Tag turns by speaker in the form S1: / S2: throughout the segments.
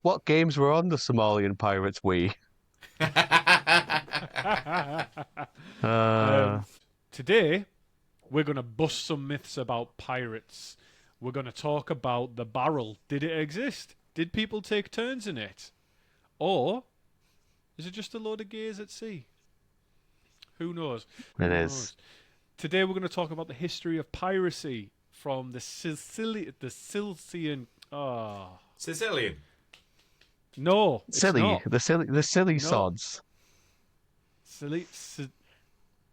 S1: What games were on the Somalian Pirates Wii? Uh,
S2: um, Today, we're going to bust some myths about pirates. We're going to talk about the barrel. Did it exist? Did people take turns in it? Or is it just a load of gays at sea? Who knows?
S1: it
S2: Who
S1: is.
S2: knows? Today, we're going to talk about the history of piracy from the Silesian. Oh,
S3: Sicilian.
S2: no, it's
S1: Silly,
S2: not.
S1: the silly
S2: No,
S1: sods.
S2: silly.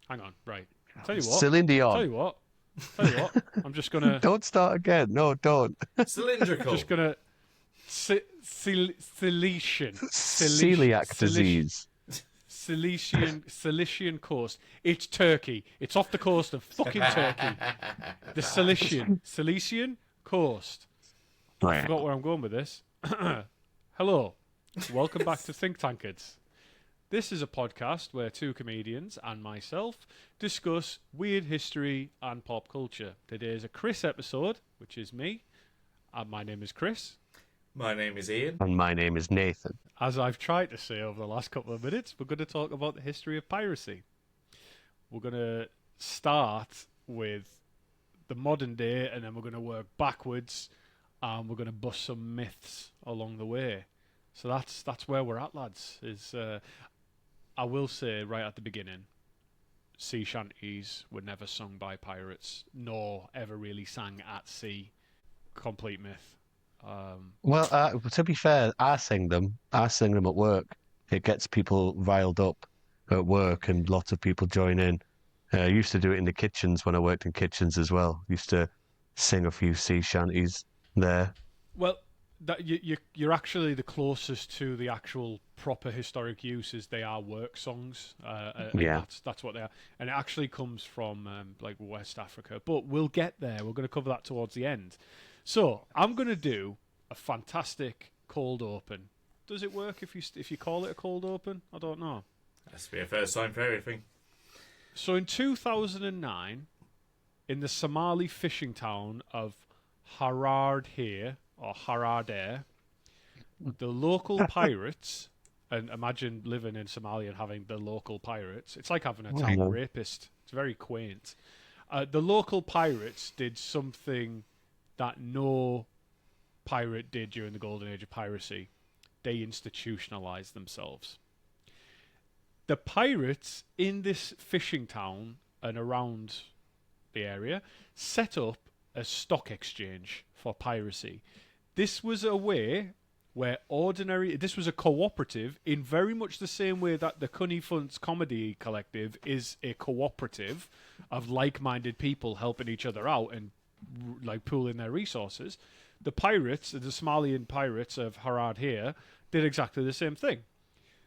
S2: Hang on, right. Tell you what.
S1: Celine
S2: Tell
S1: Dion.
S2: you what. Tell you what. I'm just gonna
S1: Don't start again. No, don't.
S2: just
S3: Cylindrical.
S2: gonna Cilician
S1: Celiac disease.
S2: Cilician coast. It's Turkey. It's off the coast of fucking Turkey. The Cilician coast. I forgot where I'm going with this. Hello, welcome back to Think Tankards. This is a podcast where two comedians and myself discuss weird history and pop culture. Today is a Chris episode, which is me. And my name is Chris.
S3: My name is Ian.
S1: And my name is Nathan.
S2: As I've tried to say over the last couple of minutes, we're going to talk about the history of piracy. We're going to start with the modern day, and then we're going to work backwards, and we're going to bust some myths along the way. So that's where we're at, lads. I will say right at the beginning, sea shanties were never sung by pirates, nor ever really sang at sea. Complete myth.
S1: Well, to be fair, I sing them. I sing them at work. It gets people riled up at work, and lots of people join in. I used to do it in the kitchens when I worked in kitchens as well. Used to sing a few sea shanties there.
S2: Well, you're actually the closest to the actual proper historic uses. They are work songs, and
S1: Yeah.
S2: that's what they are. And it actually comes from like West Africa. But we'll get there. We're going to cover that towards the end. So I'm going to do a fantastic cold open. Does it work if you call it a cold open? I don't know.
S3: Has to be a first time for everything.
S2: So in 2009, in the Somali fishing town of Harardere, the local pirates, and imagine living in Somalia and having the local pirates. It's like having a town
S1: Hello.
S2: rapist. It's very quaint. The local pirates did something that no pirate did during the golden age of piracy. They institutionalized themselves. The pirates in this fishing town and around the area set up a stock exchange for piracy. This was a way where this was a cooperative in very much the same way that the Cunny Funts Comedy Collective is a cooperative of like-minded people helping each other out and like pooling their resources. The pirates, the Somalian pirates of Harad here, did exactly the same thing.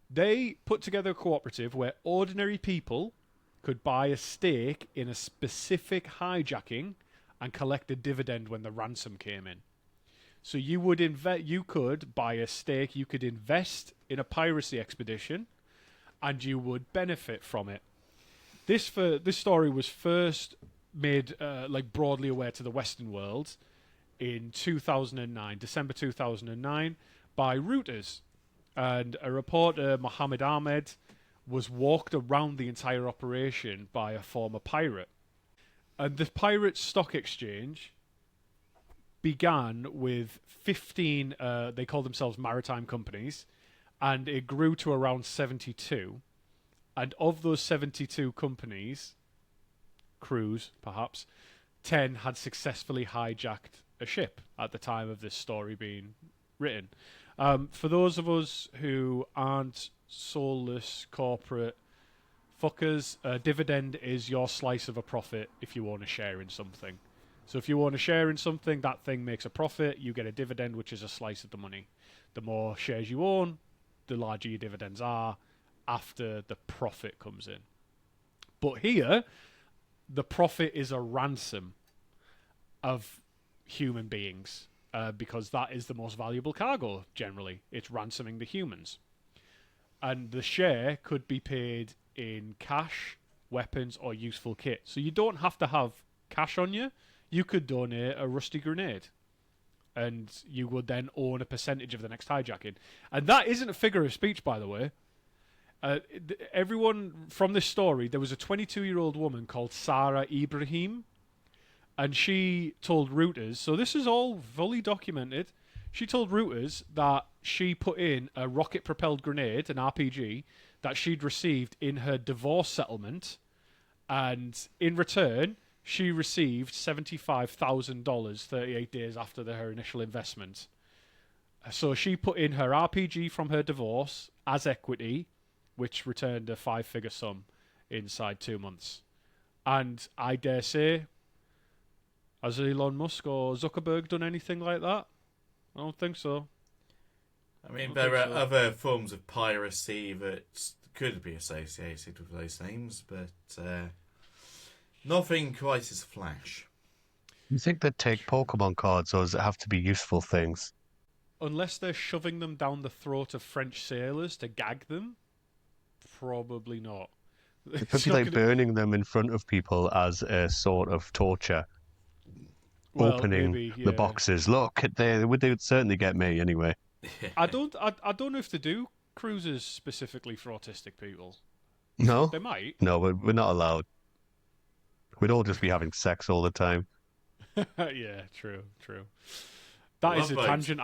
S2: They put together a cooperative where ordinary people could buy a stake in a specific hijacking and collect a dividend when the ransom came in. So you could buy a stake, you could invest in a piracy expedition, and you would benefit from it. This story was first made like broadly aware to the Western world in 2009, December 2009, by Reuters. And a reporter, Mohammed Ahmed, was walked around the entire operation by a former pirate. And the pirate stock exchange began with 15, they call themselves maritime companies, and it grew to around 72. And of those 72 companies, crews perhaps, 10 had successfully hijacked a ship at the time of this story being written. For those of us who aren't soulless corporate fuckers, a dividend is your slice of a profit if you own a share in something. So if you own a share in something, that thing makes a profit, you get a dividend, which is a slice of the money. The more shares you own, the larger your dividends are after the profit comes in. But here, the profit is a ransom of human beings. Because that is the most valuable cargo, generally. It's ransoming the humans. And the share could be paid in cash, weapons, or useful kit. So you don't have to have cash on you. You could donate a rusty grenade. and you would then own a percentage of the next hijacking. And that isn't a figure of speech, by the way. Everyone from this story, there was a 22-year-old woman called Sarah Ibrahim, and she told Reuters, so this is all fully documented, she told Reuters that she put in a rocket-propelled grenade, an RPG, that she'd received in her divorce settlement, and in return, she received $75,000 38 days after her initial investment. So she put in her RPG from her divorce as equity, which returned a 5-figure sum inside 2 months. And I dare say, has Elon Musk or Zuckerberg done anything like that? I don't think so.
S3: I mean, there are other forms of piracy that could be associated with those names, but nothing quite as flash.
S1: You think they'd take Pokemon cards, or does it have to be useful things?
S2: Unless they're shoving them down the throat of French sailors to gag them, probably not.
S1: It could be like burning them in front of people as a sort of torture.
S2: Well,
S1: opening
S2: maybe, yeah.
S1: the boxes. Look, they would certainly get me anyway.
S2: I don't know if they do cruises specifically for autistic people.
S1: No,
S2: They might.
S1: no, we're not allowed. We'd all just be having sex all the time.
S2: Yeah, true. That is a tangent.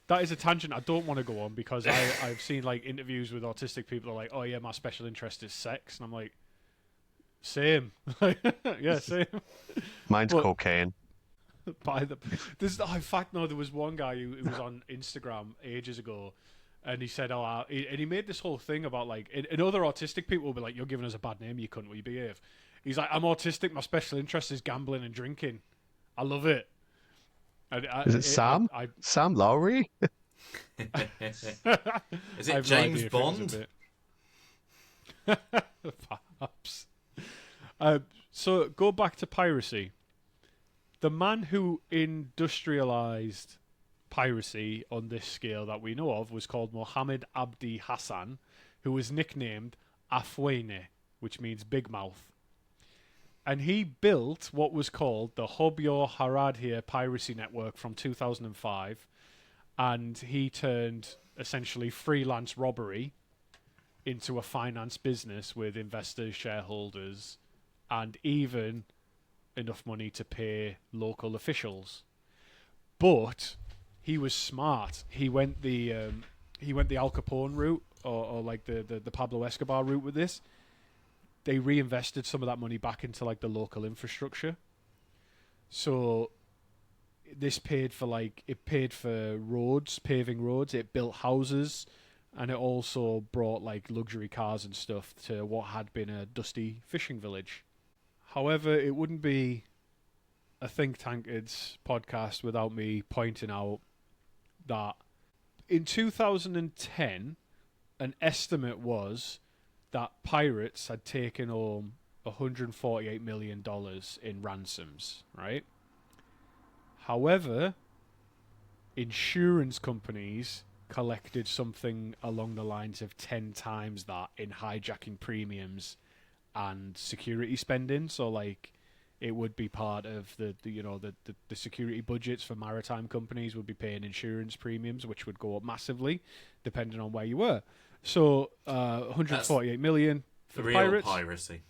S2: That is a tangent I don't want to go on, because I've seen like interviews with autistic people who are like, oh yeah, my special interest is sex, and I'm like, same. Yeah, same.
S1: Mine's cocaine.
S2: In fact, no, there was one guy who was on Instagram ages ago, and he said, and he made this whole thing about like, and other autistic people will be like, you're giving us a bad name, you cunt, will you behave? He's like, I'm autistic, my special interest is gambling and drinking. I love it.
S1: Is it Sam? Sam Lowry?
S3: Is it James Bond?
S2: Perhaps. So go back to piracy. The man who industrialized piracy on this scale that we know of was called Mohammed Abdi Hassan, who was nicknamed Afwene, which means big mouth. And he built what was called the Hobyo Haradhir piracy network from 2005, and he turned essentially freelance robbery into a finance business with investors, shareholders, and even enough money to pay local officials. But he was smart. He went the Al Capone route, or like the Pablo Escobar route with this. They reinvested some of that money back into like the local infrastructure. So this paid for roads, paving roads. It built houses, and it also brought like luxury cars and stuff to what had been a dusty fishing village. However, it wouldn't be a Think Tankers podcast without me pointing out that in 2010, an estimate was that pirates had taken home $148 million in ransoms, right? However, insurance companies collected something along the lines of 10 times that in hijacking premiums and security spending. So like it would be part of the security budgets for maritime companies would be paying insurance premiums, which would go up massively depending on where you were. So 148 million for the pirates.
S3: Piracy.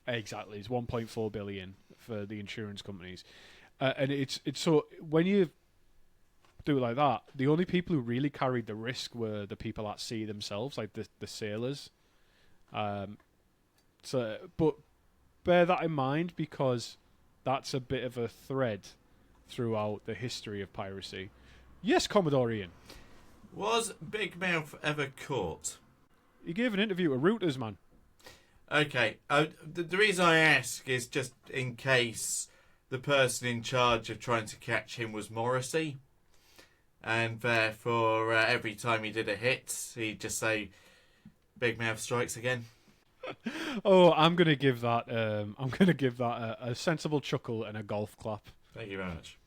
S2: Exactly, it's 1.4 billion for the insurance companies, and it's so when you do it like that, the only people who really carried the risk were the people at sea themselves, like the sailors. So, but bear that in mind, because that's a bit of a thread throughout the history of piracy. Yes, Commodore Ian.
S3: Was Big Mouth ever caught?
S2: He gave an interview to Reuters, man.
S3: Okay. The reason I ask is just in case the person in charge of trying to catch him was Morrissey, and therefore every time he did a hit, he'd just say, "Big Mouth strikes again."
S2: Oh, I'm gonna give that. A sensible chuckle and a golf clap.
S3: Thank you very much.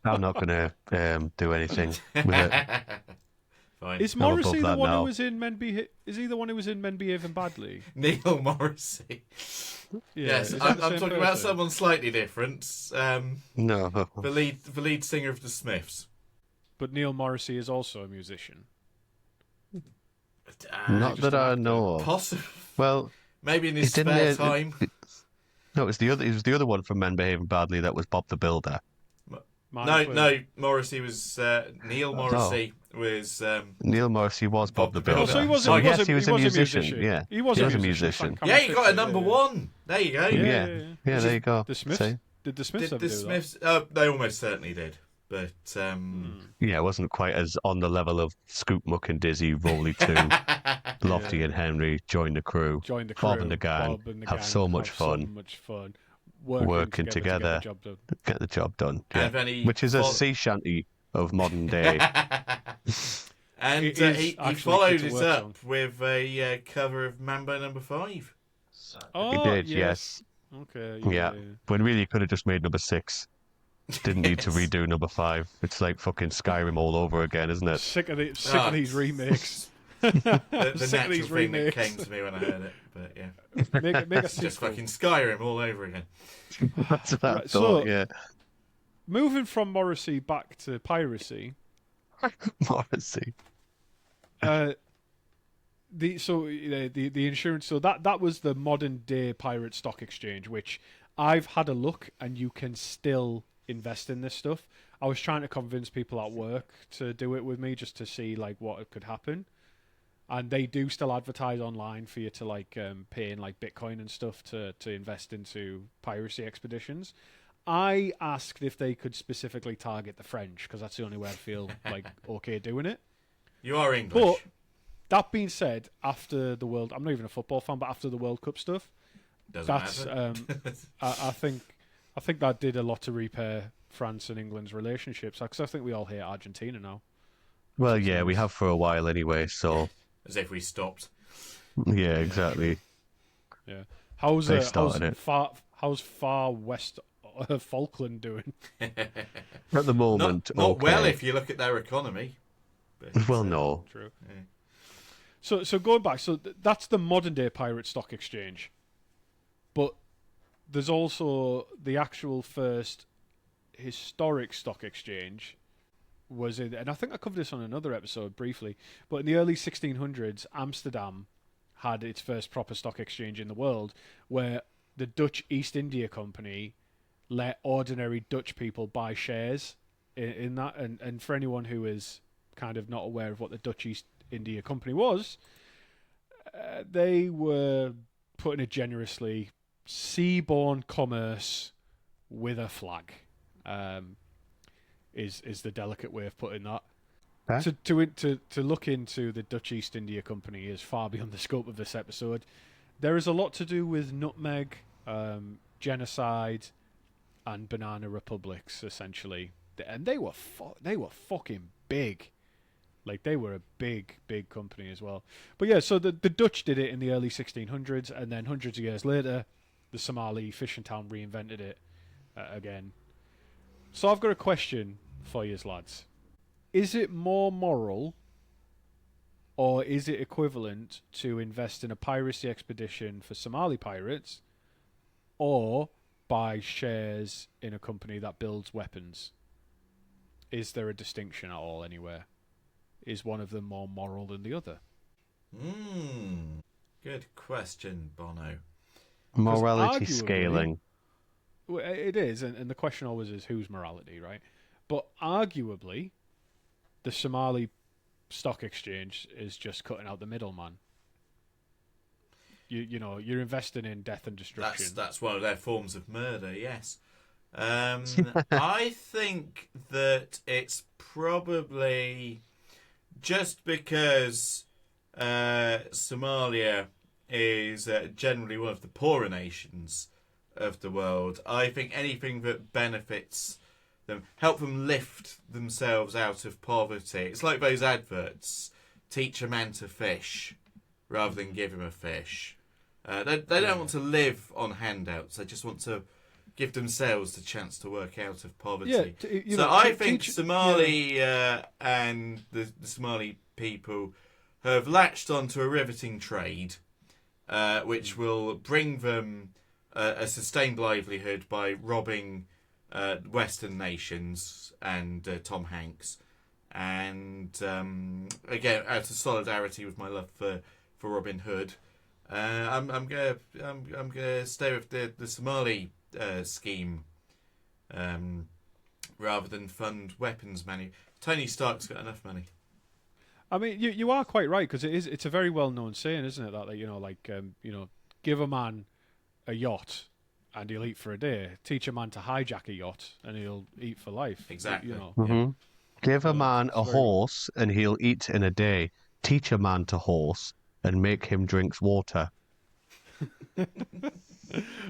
S1: I'm not going to do anything with it.
S3: fine.
S2: Is
S1: I'm above
S2: Morrissey the
S1: that
S2: one
S1: now.
S2: who was in Men Behave? Is he the one who was in Men Behaving Badly?
S3: Neil Morrissey.
S2: Yeah,
S3: Yes,
S2: is that
S3: I'm
S2: the same
S3: talking about
S2: person?
S3: someone slightly different.
S1: No,
S3: The lead singer of the Smiths.
S2: But Neil Morrissey is also a musician.
S1: not
S2: just
S1: that
S2: an
S1: I
S2: actor?
S1: know of.
S3: Possible.
S1: Well,
S3: Maybe in his
S1: it didn't.
S3: spare time.
S1: No, it was the other. It was the other one from Men Behaving Badly. That was Bob the Builder.
S2: Martin Quinn.
S3: No. Morrissey was Neil
S1: Oh,
S3: Morrissey was
S1: Neil Morrissey was Bob
S3: Bob
S1: the
S3: the
S1: Builder.
S2: Oh, so
S3: Builder.
S2: he was.
S1: So
S2: He was
S1: yes,
S2: a,
S1: he was
S2: he
S1: a
S2: was
S1: musician. Yeah,
S2: He was
S1: he
S2: a
S1: was a
S2: musician.
S1: musician.
S3: Yeah, you got a number one. There you go.
S1: Yeah, there you go.
S2: The Smiths.
S1: See?
S2: Did the Smiths
S3: Did
S2: ever
S3: the
S2: do
S3: Smiths? They almost certainly did. But
S1: Yeah, it wasn't quite as on the level of Scoop Muck and Dizzy, Rolly 2, Lofty and Henry, Join the Crew,
S2: Join the crew.
S1: Bob and the Gang,
S2: Bob and the
S1: have
S2: gang
S1: so much
S2: have
S1: fun,
S2: So much fun.
S1: working
S2: To get the
S1: together,
S2: job done.
S1: get the job done. Yeah.
S3: and then he
S1: Which is a sea shanty of modern day.
S3: and
S2: It is
S3: he
S2: actually
S3: followed
S2: Kids at
S3: it
S2: Work
S3: up
S2: song.
S3: with a cover of Mambo Number 5.
S2: Oh,
S1: He did, yes.
S2: Okay.
S1: Yeah. When really he could have just made number 6. Didn't need to
S3: Yes.
S1: redo number 5. It's like fucking Skyrim all over again, isn't it?
S2: Sick of
S3: Ah.
S2: these remakes.
S3: The
S2: Sick of
S3: natural
S2: these
S3: thing that
S2: remakes.
S3: came to me when I heard it. But yeah,
S2: Make a
S3: it's just
S2: sequel.
S3: fucking Skyrim all over again.
S1: That's what I
S2: Right,
S1: thought,
S2: so-
S1: yeah.
S2: Moving from Morrissey back to piracy.
S1: Morrissey.
S2: The insurance. So that was the modern day pirate stock exchange, which I've had a look, and you can still invest in this stuff. I was trying to convince people at work to do it with me just to see like what could happen, and they do still advertise online for you to like pay in like Bitcoin and stuff to invest into piracy expeditions. I asked if they could specifically target the French because that's the only way I feel like okay doing it.
S3: You are English.
S2: But that being said, after the World, I'm not even a football fan, but after the World Cup stuff,
S3: Doesn't
S2: that's
S3: matter.
S2: I think that did a lot to repair France and England's relationships. Because I think we all hate Argentina now.
S1: Well, yeah, we have for a while anyway, so
S3: As if we stopped.
S1: yeah, exactly.
S2: Yeah. How's
S1: They started it.
S2: how's far west Falkland doing?
S1: At the moment,
S3: Not
S1: okay.
S3: well if you look at their economy. But,
S1: Well, no.
S2: True.
S3: Yeah.
S2: So going back, that's the modern day pirate stock exchange, but there's also the actual first historic stock exchange was in, and I think I covered this on another episode briefly, but in the early 1600s, Amsterdam had its first proper stock exchange in the world, where the Dutch East India Company let ordinary Dutch people buy shares in that, and for anyone who is kind of not aware of what the Dutch East India Company was, they were, putting it generously, seaborne commerce with a flag. Is the delicate way of putting that.
S1: Huh?
S2: To look into the Dutch East India Company is far beyond the scope of this episode. There is a lot to do with nutmeg, genocide, and banana republics, essentially, and they were fucking big. Like, they were a big company as well. But yeah, so the Dutch did it in the early 1600s, and then hundreds of years later, the Somali fishing town reinvented it again. So I've got a question for you lads. Is it more moral, or is it equivalent to invest in a piracy expedition for Somali pirates, or buy shares in a company that builds weapons? Is there a distinction at all anywhere? Is one of them more moral than the other?
S3: Good question, Bono.
S1: Morality
S2: arguably-
S1: scaling.
S2: Well, it is, and the question always is whose morality, right? But arguably, the Somali stock exchange is just cutting out the middleman. You know, you're investing in death and destruction.
S3: That's one of their forms of murder, yes. I think that it's probably just because Somalia is generally one of the poorer nations of the world. I think anything that benefits them, help them lift themselves out of poverty. It's like those adverts: teach a man to fish rather than give him a fish. They don't want to live on handouts. They just want to give themselves the chance to work out of poverty.
S2: Yeah,
S3: So I think Somali and the Somali people have latched onto a riveting trade, which will bring them a sustained livelihood by robbing Western nations and Tom Hanks. And again, out of solidarity with my love for Robin Hood, I'm gonna stay with the Somali scheme rather than fund weapons money. Tony Stark's got enough money.
S2: I mean, you are quite right, because it's a very well known saying, isn't it? That give a man a yacht and he'll eat for a day. Teach a man to hijack a yacht and he'll eat for life.
S3: Exactly.
S1: Mm-hmm. Give a man a
S2: very-
S1: horse and he'll eat in a day. Teach a man to horse and make him drink water.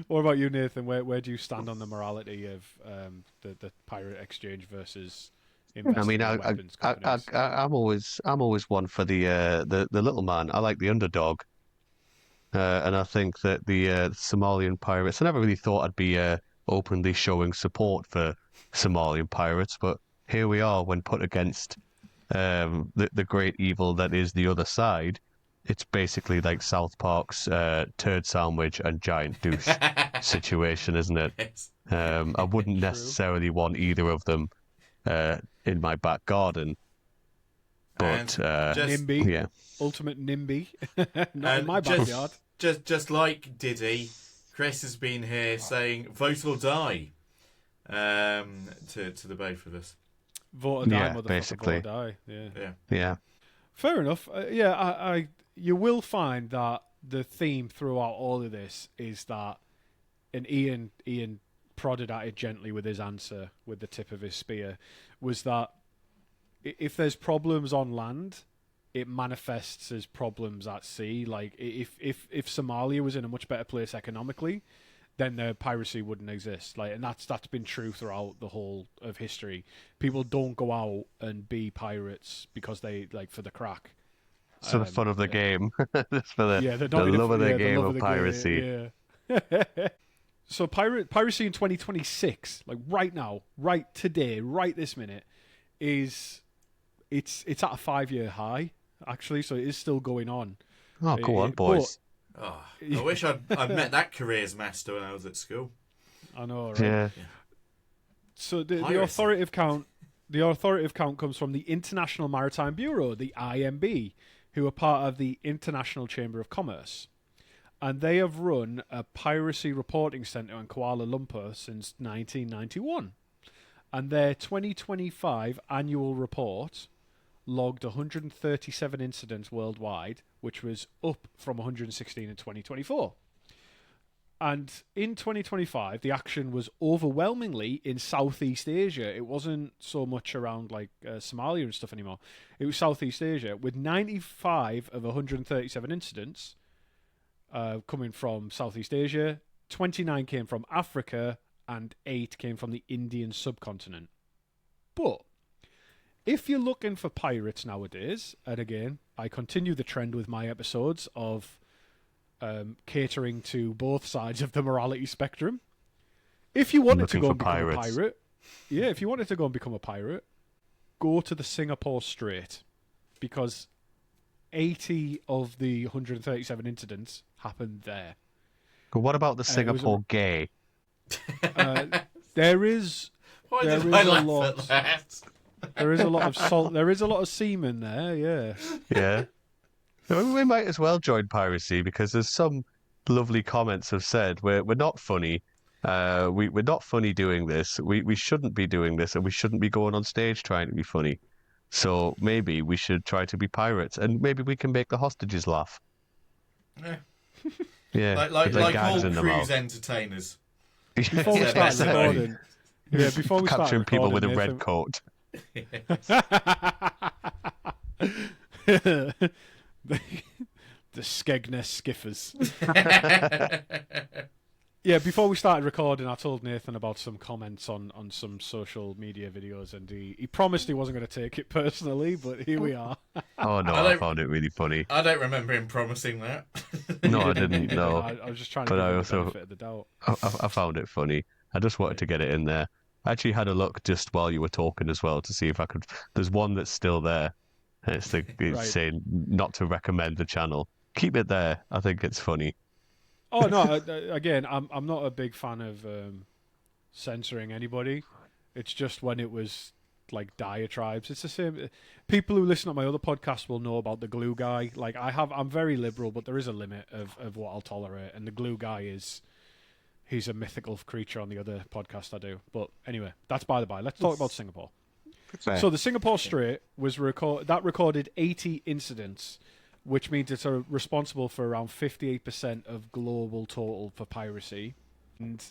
S2: What about you, Nathan? Where do you stand on the morality of the pirate exchange versus investing
S1: I mean,
S2: in weapons companies?
S1: I'm always one for the little man. I like the underdog, and I think that the Somalian pirates. I never really thought I'd be openly showing support for Somalian pirates, but here we are when put against the great evil that is the other side. It's basically like South Park's turd sandwich and giant douche situation, isn't it?
S3: Yes.
S1: I wouldn't necessarily want either of them in my back garden, but
S2: NIMBY,
S1: yeah,
S2: ultimate NIMBY, not in
S3: And
S2: my backyard.
S3: Just like Diddy, Chris has been here saying "vote or die" to the both of us.
S2: Vote or die,
S1: Yeah,
S2: motherfucker,
S1: basically.
S2: vote or die. Yeah.
S3: Yeah.
S2: Yeah. Fair enough. I you will find that the theme throughout all of this is that, and Ian prodded at it gently with his answer, with the tip of his spear, was that if there's problems on land, it manifests as problems at sea. Like if Somalia was in a much better place economically, then the piracy wouldn't exist. Like, and that's been true throughout the whole of history. People don't go out and be pirates because they like for the crack.
S1: it's for the fun of the game, it's for the
S2: They're
S1: the
S2: not in it
S1: love
S2: for-
S1: of the
S2: yeah,
S1: game
S2: love
S1: of
S2: the
S1: piracy.
S2: Yeah. So piracy in 2026, like right now, right today, right this minute, it's at a 5-year high actually. So it is still going on.
S1: Oh, go on, boys.
S3: Oh, I wish I'd met that careers master when I was at school.
S2: I know, right?
S1: Yeah.
S2: So the
S3: Piracy.
S2: authoritative count. The authoritative count comes from the International Maritime Bureau, the IMB, who are part of the International Chamber of Commerce. And they have run a piracy reporting centre in Kuala Lumpur since 1991. And their 2025 annual report logged 137 incidents worldwide, which was up from 116 in 2024. And in 2025, the action was overwhelmingly in Southeast Asia. It wasn't so much around like Somalia and stuff anymore. It was Southeast Asia, with 95 of 137 incidents coming from Southeast Asia. 29 came from Africa, and 8 came from the Indian subcontinent. But if you're looking for pirates nowadays, and again, I continue the trend with my episodes of catering to both sides of the morality spectrum. If you wanted to
S1: Looking
S2: go
S1: for
S2: and become
S1: pirates.
S2: a pirate, if you wanted to go and become a pirate, go to the Singapore Strait, because 80 of the 137 incidents happened there.
S1: But what about the
S2: was a-
S1: Singapore gay?
S2: There is
S3: Why
S2: There
S3: did
S2: is
S3: I
S2: a
S3: laugh
S2: lot.
S3: at that?
S2: there is a lot of salt. There is a lot of semen there. Yeah.
S1: Yeah. We might as well join piracy because there's some lovely comments have said we're not funny. We're not funny doing this. We shouldn't be doing this, and we shouldn't be going on stage trying to be funny. So maybe we should try to be pirates, and maybe we can make the hostages laugh.
S3: Yeah.
S1: Yeah,
S3: Like
S1: with their
S3: all
S1: gags in the
S3: cruise
S1: mouth.
S3: entertainers.
S2: Before we
S3: Yeah,
S2: start
S3: that's right.
S2: recording, before we start
S1: Capturing people with a
S2: recording,
S1: red coat.
S2: the Skegness Skiffers. Yeah, before we started recording, I told Nathan about some comments on some social media videos, and he promised he wasn't going to take it personally, but here we are.
S1: Oh no,
S3: I
S1: I
S3: don't-
S1: found it really funny.
S3: I don't remember him promising that.
S1: No, I
S2: He
S1: didn't. No,
S2: I was just trying to
S1: But
S2: give
S1: I
S2: him the
S1: also-
S2: benefit of the doubt.
S1: I found it funny. I just wanted to get it in there. I actually had a look just while you were talking as well to see if I could. There's one that's still there. It's
S2: Right.
S1: saying not to recommend the channel. Keep it there. I think it's funny.
S2: Oh no! Again, I'm not a big fan of censoring anybody. It's just when it was like diatribes. It's the same. People who listen to my other podcasts will know about the glue guy. Like I'm very liberal, but there is a limit of what I'll tolerate. And the glue guy he's a mythical creature on the other podcast I do. But anyway, that's by the by. Let's talk about Singapore.
S1: Fair.
S2: So the Singapore Strait was recorded 80 incidents, which means it's responsible for around 58% of global total for piracy. And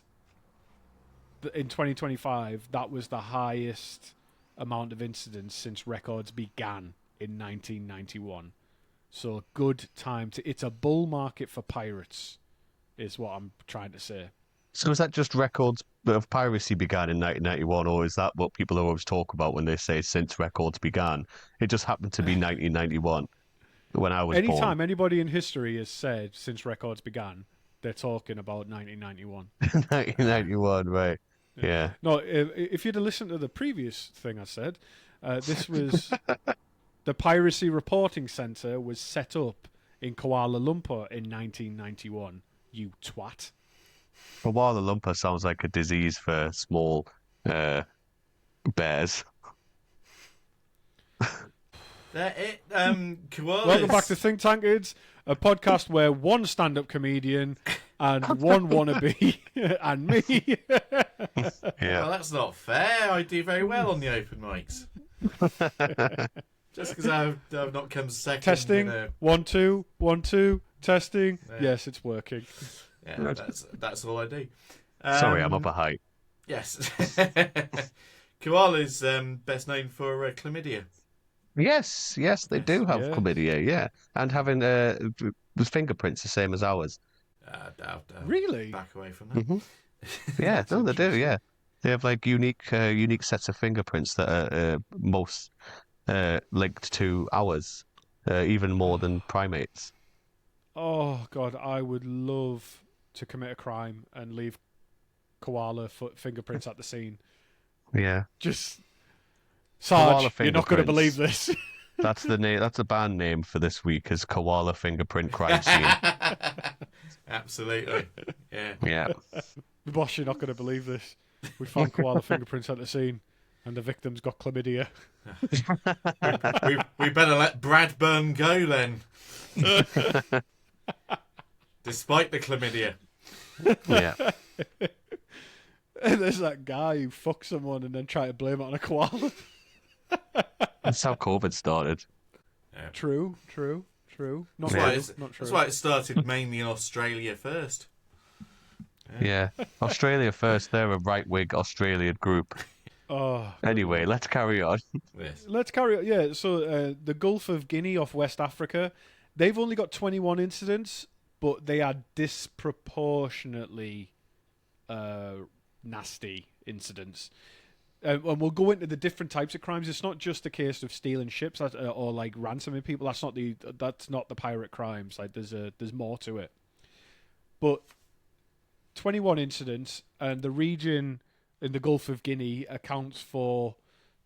S2: in 2025, that was the highest amount of incidents since records began in 1991. So good time to. It's a bull market for pirates, is what I'm trying to say.
S1: So is that just records of piracy began in 1991, or is that what people always talk about when they say since records began? It just happened to be 1991 when I was born.
S2: Anytime anybody in history has said since records began, they're talking about 1991.
S1: 1991, right? Yeah.
S2: No, if you'd have listened to the previous thing I said, this was the Piracy Reporting Centre was set up in Kuala Lumpur in 1991. You twat.
S1: Kuala Lumpur sounds like a disease for small bears.
S3: Koalas.
S2: Welcome back to Think Tank Kids, a podcast where one stand-up comedian and one wannabe and me.
S1: Yeah.
S3: Well, that's not fair. I do very well on the open mics. Just because I've not come second.
S2: Testing.
S3: In a...
S2: 1 2 1 2 testing.
S3: Yeah.
S2: Yes, it's working.
S3: Yeah, that's all I do.
S1: Sorry, I'm up a height.
S3: Yes. Koala's best known for chlamydia.
S1: Yes, they do have
S2: yeah.
S1: chlamydia, yeah, and having with fingerprints the same as ours.
S2: Really?
S3: Back away from that.
S1: Mm-hmm. Yeah, no, they do. Yeah, they have like unique sets of fingerprints that are most linked to ours, even more than primates.
S2: Oh God, I would love to commit a crime and leave koala fingerprints at the scene.
S1: Yeah,
S2: Just
S1: Koala
S2: Sarge, you're not going to believe
S1: fingerprints.
S2: this.
S1: That's the name. That's the band name for this week is Koala Fingerprint Crime Scene.
S3: Absolutely. Yeah.
S1: Yeah.
S2: Boss, you're not going to believe this. We found koala fingerprints at the scene, and the victim's got chlamydia.
S3: we better let Bradburn go then. Despite the chlamydia.
S1: Yeah.
S2: And there's that guy who fucks someone and then try to blame it on a koala.
S1: That's how COVID started.
S3: Yeah.
S2: True. Not
S3: That's
S2: true. Not true.
S3: That's why it started mainly in Australia first.
S1: Yeah. Australia first. They're a right-wing Australian group.
S2: Oh.
S1: Anyway, let's carry on.
S3: Yes.
S2: Let's carry on. Yeah, so the Gulf of Guinea off West Africa, they've only got 21 incidents, but they are disproportionately nasty incidents. And we'll go into the different types of crimes. It's not just a case of stealing ships or like ransoming people. That's not the pirate crimes. Like there's more to it. But 21 incidents, and the region in the Gulf of Guinea accounts for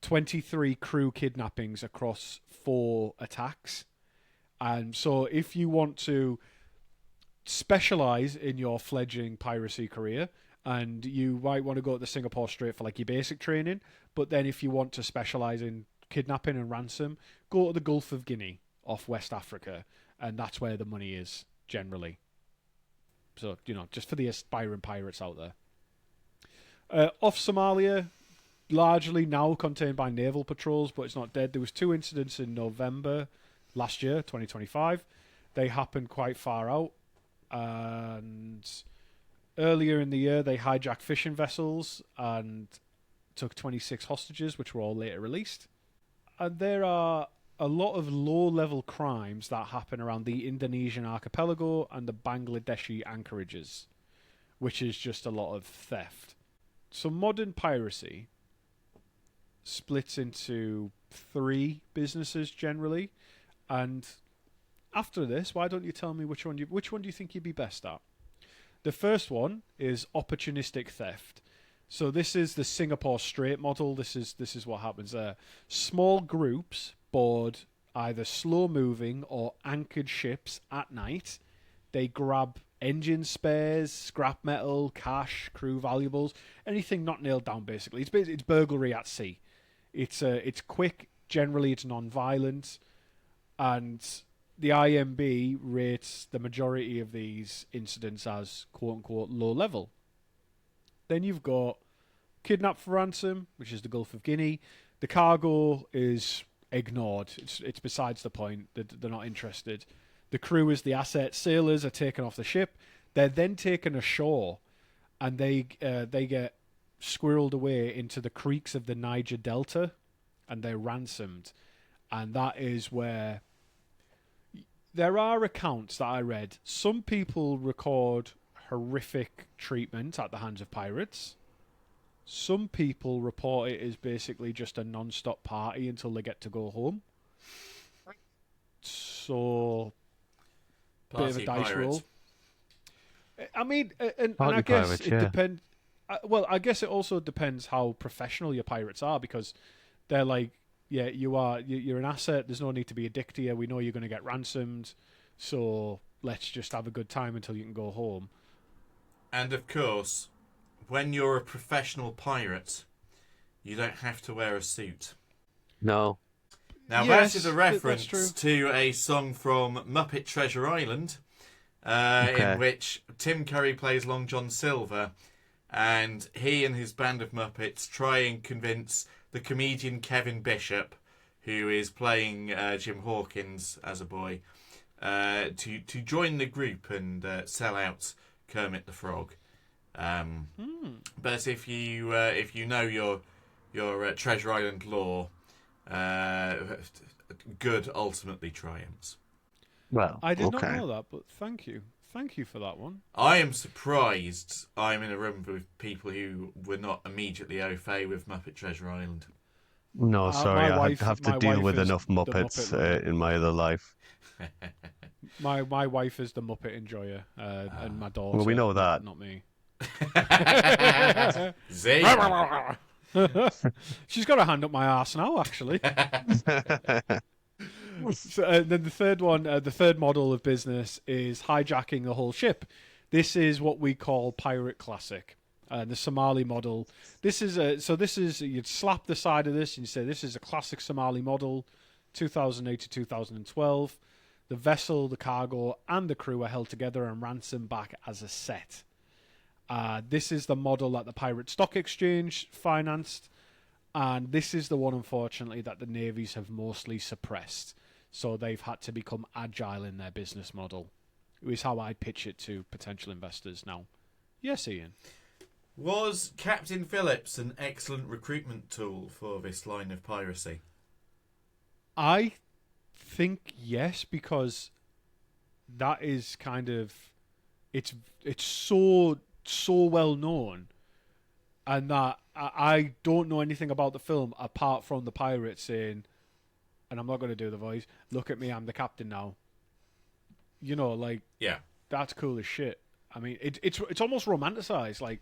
S2: 23 crew kidnappings across 4 attacks. And so if you want to specialize in your fledgling piracy career, and you might want to go to the Singapore Strait for like your basic training, but then if you want to specialize in kidnapping and ransom, go to the Gulf of Guinea off West Africa, and that's where the money is generally. So, just for the aspiring pirates out there. Off Somalia, largely now contained by naval patrols, but it's not dead. There was 2 incidents in November last year, 2025. They happened quite far out, and earlier in the year they hijacked fishing vessels and took 26 hostages, which were all later released. And there are a lot of low-level crimes that happen around the Indonesian archipelago and the Bangladeshi anchorages, which is just a lot of theft. So modern piracy splits into 3 businesses generally, and after this, why don't you tell me which one do you think you'd be best at? The first one is opportunistic theft. So this is the Singapore Strait model. This is what happens there. Small groups board either slow moving or anchored ships at night. They grab engine spares, scrap metal, cash, crew valuables, anything not nailed down. Basically, it's burglary at sea. It's quick. Generally, it's non-violent, and the IMB rates the majority of these incidents as "quote unquote" low level. Then you've got kidnap for ransom, which is the Gulf of Guinea. The cargo is ignored. It's besides the point. They're not interested. The crew is the asset. Sailors are taken off the ship. They're then taken ashore, and they get squirreled away into the creeks of the Niger Delta, and they're ransomed. And that is where there are accounts that I read. Some people record horrific treatment at the hands of pirates. Some people report it as basically just a non-stop party until they get to go home. So, bit of a dice roll. I mean, and I guess
S1: pirates,
S2: it depends. Well, I guess it also depends how professional your pirates are, because they're like, yeah, you're an asset. There's no need to be a dick to you. We know you're going to get ransomed, so let's just have a good time until you can go home.
S3: And of course, when you're a professional pirate, you don't have to wear a suit.
S1: No.
S3: Now,
S2: Yes,
S3: that is a
S2: that's
S3: reference
S2: true.
S3: to a song from Muppet Treasure Island,
S1: Okay.
S3: in which Tim Curry plays Long John Silver, and he and his band of Muppets try and convince the comedian Kevin Bishop, who is playing Jim Hawkins as a boy, to join the group and sell out Kermit the Frog. But if you know your Treasure Island lore, good ultimately triumphs.
S1: Well,
S2: I did
S1: okay.
S2: not know that, but thank you. Thank you for that one.
S3: I am surprised I'm in a room with people who were not immediately au fait with Muppet Treasure Island.
S1: No, sorry,
S2: my
S1: I
S2: wife-
S1: have to
S2: my
S1: deal
S2: wife
S1: with
S2: is
S1: enough
S2: the
S1: Muppets
S2: Muppet lover.
S1: in my other life.
S2: My wife is the Muppet enjoyer, and my daughter.
S1: Well, we know that.
S2: Not me.
S3: Zing.
S2: She's got her hand up my arse now, actually. So, then the third one, the third model of business is hijacking the whole ship. This is what we call pirate classic. The Somali model. This is you'd slap the side of this and you say this is a classic Somali model, 2008 to 2012. The vessel, the cargo, and the crew are held together and ransomed back as a set. This is the model that the Pirate Stock Exchange financed, and this is the one, unfortunately, that the navies have mostly suppressed. So they've had to become agile in their business model. It is how I pitch it to potential investors now. Yes, Ian.
S3: Was Captain Phillips an excellent recruitment tool for this line of piracy?
S2: I think yes, because that is kind of it's so well known, and that I don't know anything about the film apart from the pirate saying, and I'm not going to do the voice, "Look at me, I'm the captain now." You know, like,
S3: Yeah.
S2: that's cool as shit. I mean, it's almost romanticized, like,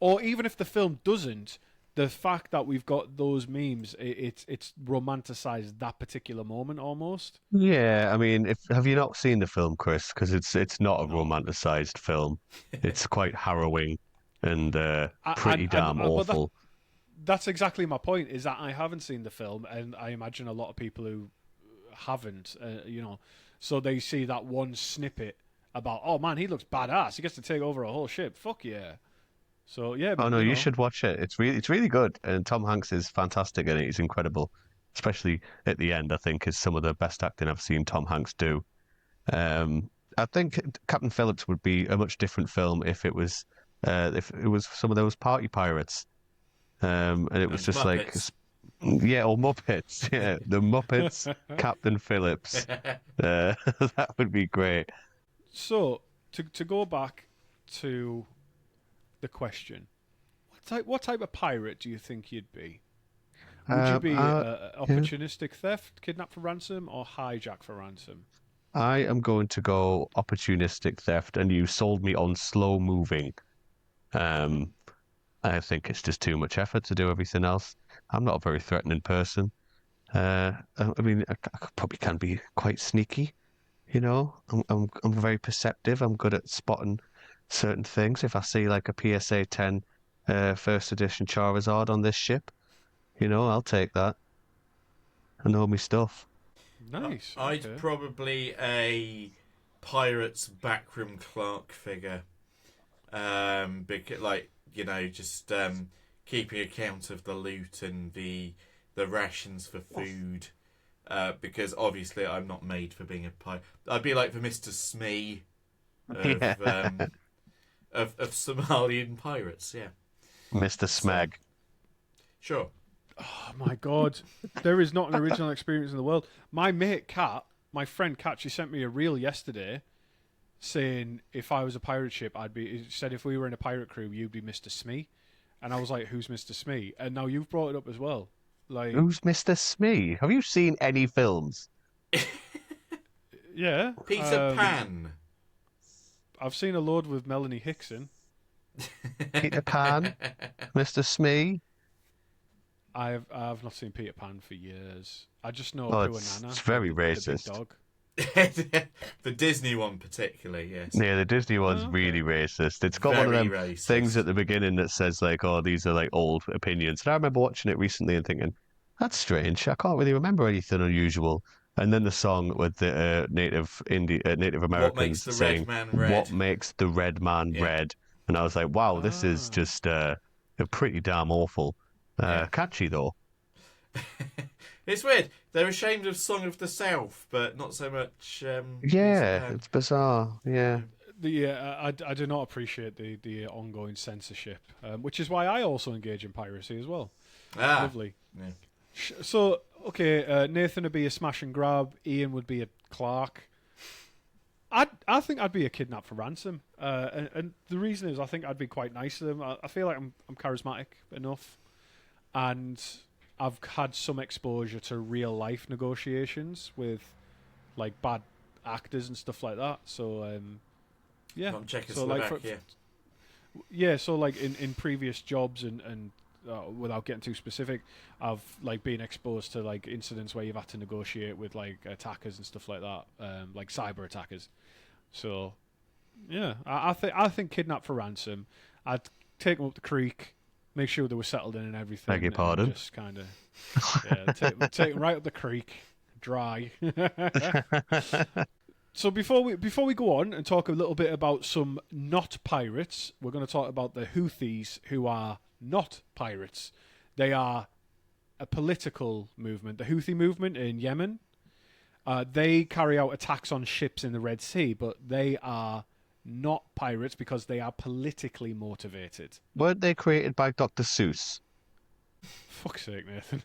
S2: or even if the film doesn't, the fact that we've got those memes, it's romanticized that particular moment almost.
S1: Yeah, I mean, have you not seen the film, Chris? Because it's not a
S3: No.
S1: romanticized film. It's quite harrowing and pretty damn
S2: But
S1: awful.
S2: that's exactly my point. Is that I haven't seen the film, and I imagine a lot of people who haven't, so they see that one snippet about, oh man, he looks badass. He gets to take over a whole ship. Fuck yeah. So yeah.
S1: Oh no,
S2: you
S1: you
S2: know,
S1: should watch it. It's really good, and Tom Hanks is fantastic in it. He's incredible, especially at the end. I think is some of the best acting I've seen Tom Hanks do. I think Captain Phillips would be a much different film if it was some of those party pirates, and it was
S3: And
S1: just like
S3: Muppets.
S1: yeah, or Muppets, yeah, the Muppets, Captain Phillips. That would be great.
S2: So to go back to the question, what type of pirate do you think you'd be? Would you be
S1: Yeah.
S2: opportunistic theft, kidnap for ransom, or hijack for ransom?
S1: I am going to go opportunistic theft, and you sold me on slow moving. Um, I think it's just too much effort to do everything else. I'm not a very threatening person. I mean, I probably can be quite sneaky. You know, I'm very perceptive. I'm good at spotting certain things. If I see like a PSA 10 first edition Charizard on this ship, I'll take that. I know my stuff.
S2: Nice.
S3: I'd
S2: Okay.
S3: probably a Pirates backroom clerk figure. Because, like, just keeping account of the loot and the rations for food. Because obviously I'm not made for being a pirate. I'd be like the Mr. Smee
S1: Yeah,
S3: of Somalian pirates. Yeah.
S1: Mr.
S3: So
S1: Smeg.
S3: sure.
S2: Oh my god, there is not an original experience in the world. My mate Kat, my friend Kat, she sent me a reel yesterday saying if I was a pirate ship, I'd be. It said if we were in a pirate crew, you'd be Mr. Smee, and I was like, who's Mr. Smee? And now you've brought it up as well. Like,
S1: Who's Mr. Smee? Have you seen any films?
S2: yeah,
S3: Peter Pan.
S2: I've seen a load with Melanie Hickson.
S1: Peter Pan? Mr. Smee?
S2: I've not seen Peter Pan for years. I just know
S1: Oh,
S2: Pooh and
S1: it's
S2: Nana,
S1: it's
S2: like
S1: very
S2: the big
S1: racist.
S2: dog.
S3: The Disney one particularly, yes.
S1: Yeah, the Disney one's
S2: Oh,
S1: really
S2: okay.
S1: racist. It's got one of
S3: Very
S1: them things
S3: racist.
S1: at the beginning that says like, "Oh, these are like old opinions." And I remember watching it recently and thinking, "That's strange. I can't really remember anything unusual." And then the song with the Native
S3: What makes
S1: Americans
S3: the red
S1: saying,
S3: man
S1: "What
S3: red?
S1: makes the red man
S3: Yeah.
S1: red?" And I was like, "Wow, this is
S2: Ah.
S1: just a pretty damn awful."
S3: Yeah.
S1: Catchy though.
S3: It's weird. They're ashamed of Song of the South, but not so much Peter
S1: Yeah,
S3: Pan.
S1: it's bizarre. Yeah.
S2: I do not appreciate the ongoing censorship, which is why I also engage in piracy as well.
S3: Ah.
S2: Lovely.
S3: Yeah.
S2: So, okay, Nathan would be a smash and grab. Ian would be a Clark. I think I'd be a kidnap for ransom. And the reason is I think I'd be quite nice to them. I feel like I'm charismatic enough, and I've had some exposure to real life negotiations with like bad actors and stuff like that. So yeah.
S3: From
S2: So like
S3: Czechoslovakia.
S2: yeah, so like in previous jobs and without getting too specific, I've like been exposed to like incidents where you've had to negotiate with like attackers and stuff like that, like cyber attackers. So yeah, I think kidnap for ransom. I'd take them up the creek, make sure they were settled in and
S1: Beg
S2: everything,
S1: your
S2: and
S1: pardon.
S2: just kind of yeah, take them right up the creek, dry. So before we go on and talk a little bit about some not pirates, we're going to talk about the Houthis, who are not pirates. They are a political movement, the Houthi movement in Yemen. They carry out attacks on ships in the Red Sea, but they are not pirates because they are politically motivated.
S1: Weren't they created by Dr. Seuss?
S2: Fuck's sake, Nathan.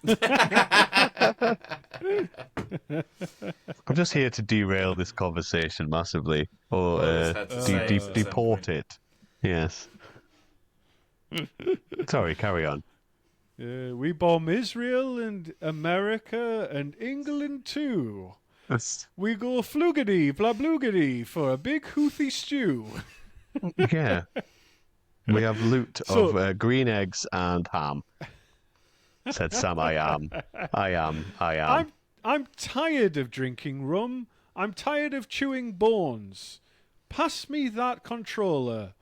S1: I'm just here to derail this conversation massively, or
S3: All of us had to say it at some
S1: deport
S3: point.
S1: it. Yes. Sorry, carry on.
S2: We bomb Israel and America and England too. We go flugity, blah bloogity for a big Houthi stew.
S1: Yeah. We have loot
S2: So-
S1: of green eggs and ham. Said Sam, I am. I am. I am.
S2: I'm tired of drinking rum. I'm tired of chewing bones. Pass me that controller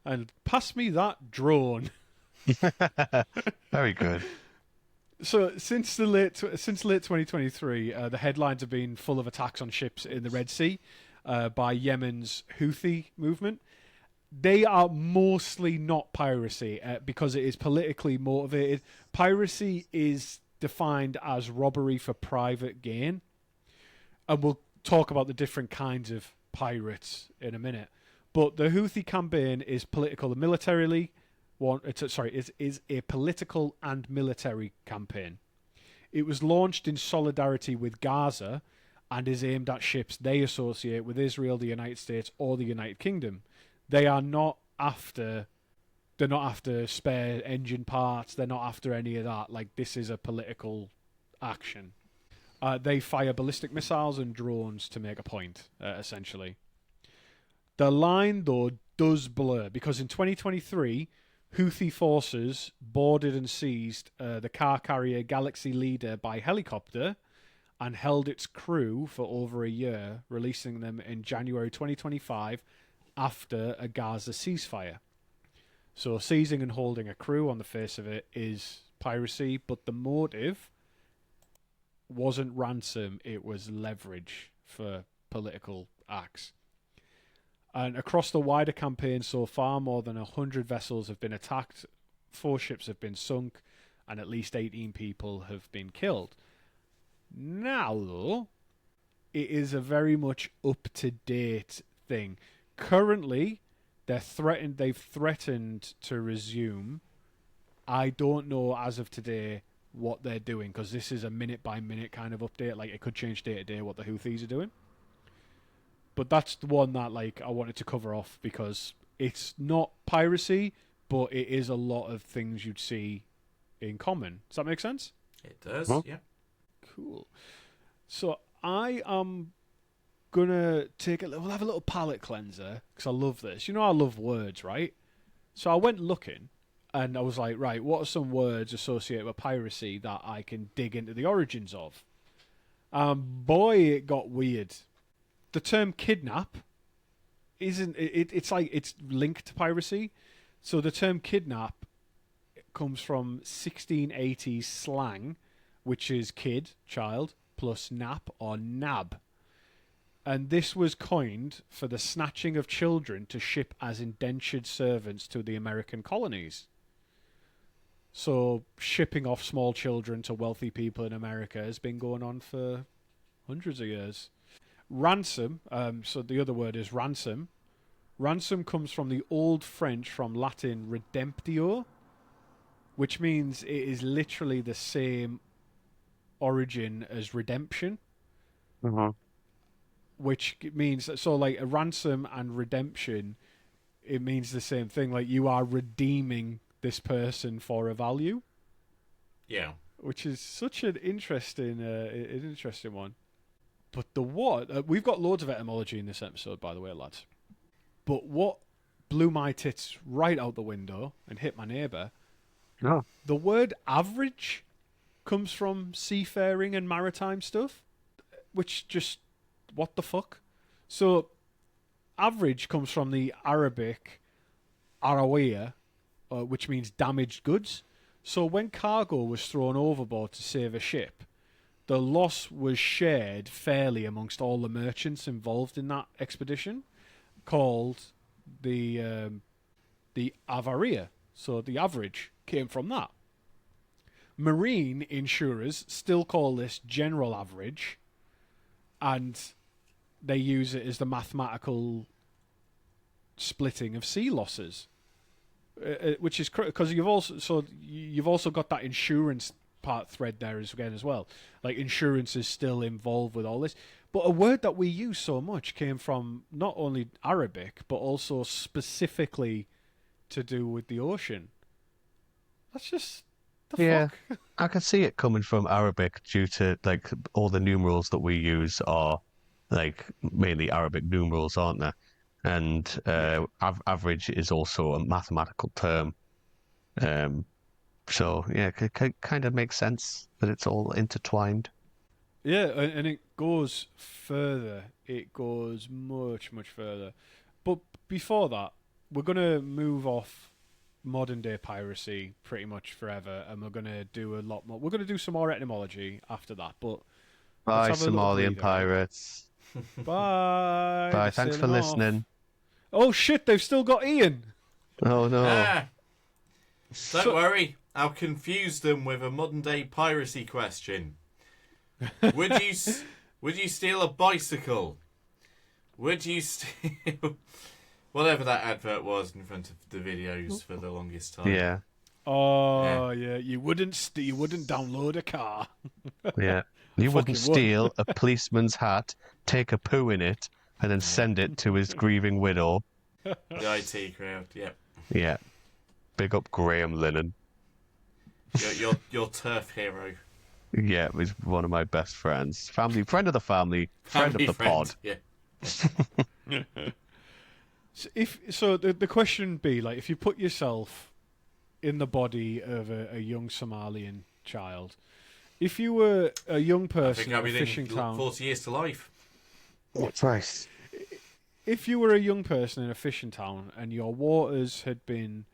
S2: and pass me that drone.
S1: Very good.
S2: So since late 2023, the headlines have been full of attacks on ships in the Red Sea by Yemen's Houthi movement. They are mostly not piracy because it is politically motivated. Piracy is defined as robbery for private gain, and we'll talk about the different kinds of pirates in a minute. But the Houthi campaign is political and militarily. Is a political and military campaign. It was launched in solidarity with Gaza and is aimed at ships they associate with Israel, the United States, or the United Kingdom. They are not after. They're not after spare engine parts. They're not after any of that. Like, this is a political action. They fire ballistic missiles and drones to make a point, essentially. The line, though, does blur because in 2023, Houthi forces boarded and seized the car carrier Galaxy Leader by helicopter and held its crew for over a year, releasing them in January 2025 after a Gaza ceasefire. So seizing and holding a crew on the face of it is piracy, but the motive wasn't ransom, it was leverage for political acts. And across the wider campaign so far, more than 100 vessels have been attacked, 4 ships have been sunk, and at least 18 people have been killed. Now, though, it is a very much up-to-date thing. Currently, they've threatened to resume. I don't know as of today what they're doing, because this is a minute-by-minute kind of update. Like, it could change day-to-day what the Houthis are doing. But that's the one that I wanted to cover off, because it's not piracy, but it is a lot of things you'd see in common. Does that make sense?
S3: It does, yeah.
S2: Cool. So I am gonna we'll have a little palate cleanser, because I love this. You know I love words, right? So I went looking, and I was like, right, what are some words associated with piracy that I can dig into the origins of? Boy, it got weird. The term kidnap isn't it's like it's linked to piracy. So the term kidnap comes from 1680s slang, which is kid, child, plus nap or nab. And this was coined for the snatching of children to ship as indentured servants to the American colonies. So shipping off small children to wealthy people in America has been going on for hundreds of years. Ransom, so the other word is ransom. Ransom comes from the Old French, from Latin redemptio, which means it is literally the same origin as redemption.
S1: Mm-hmm.
S2: Which means, so like a ransom and redemption, it means the same thing. Like you are redeeming this person for a value.
S3: Yeah.
S2: Which is such an interesting one. But the what, we've got loads of etymology in this episode, by the way, lads. But what blew my tits right out the window and hit my neighbour, the word average comes from seafaring and maritime stuff, which just, what the fuck? So, average comes from the Arabic arawiya, which means damaged goods. So when cargo was thrown overboard to save a ship, the loss was shared fairly amongst all the merchants involved in that expedition, called the avaria. So the average came from that. Marine insurers still call this general average, and they use it as the mathematical splitting of sea losses, which is because you've also got that insurance part thread there as well. Like insurance is still involved with all this, but a word that we use so much came from not only Arabic but also specifically to do with the ocean. That's just the fuck.
S1: I can see it coming from Arabic due to like all the numerals that we use are like mainly Arabic numerals, aren't they? And average is also a mathematical term. So yeah, it kind of makes sense that it's all intertwined.
S2: Yeah, and it goes further. It goes much, much further. But before that, we're going to move off modern day piracy pretty much forever, and we're going to do a lot more. We're going to do some more etymology after that. But
S1: Bye,
S2: let's have a little
S1: Somalian
S2: breather.
S1: pirates.
S2: Bye.
S1: Bye.
S2: They're
S1: Thanks for
S2: sailing off.
S1: listening.
S2: Oh shit! They've still got Ian.
S1: Oh no.
S3: Don't worry, I'll confuse them with a modern day piracy question. Would you steal a bicycle? Would you steal whatever that advert was in front of the videos for the longest time?
S1: Yeah.
S2: Oh yeah. You wouldn't download a car.
S1: Yeah. You wouldn't
S2: Fucking would.
S1: steal a policeman's hat, take a poo in it, and then send it to his grieving widow.
S3: The IT crowd, yeah.
S1: Yeah. Big up Graham Lennon.
S3: Your turf hero.
S1: Yeah, he's one of my best friends. Friend of the family, friend of the pod.
S3: Yeah.
S2: So the question be like, if you put yourself in the body of a young Somalian child. If you were a young
S3: I
S2: person
S3: think
S2: in
S3: I'll
S2: a
S3: be
S2: fishing
S3: thinking
S2: town,
S3: 40 years to life.
S1: What's right?
S2: if you were a young person in a fishing town and your waters had been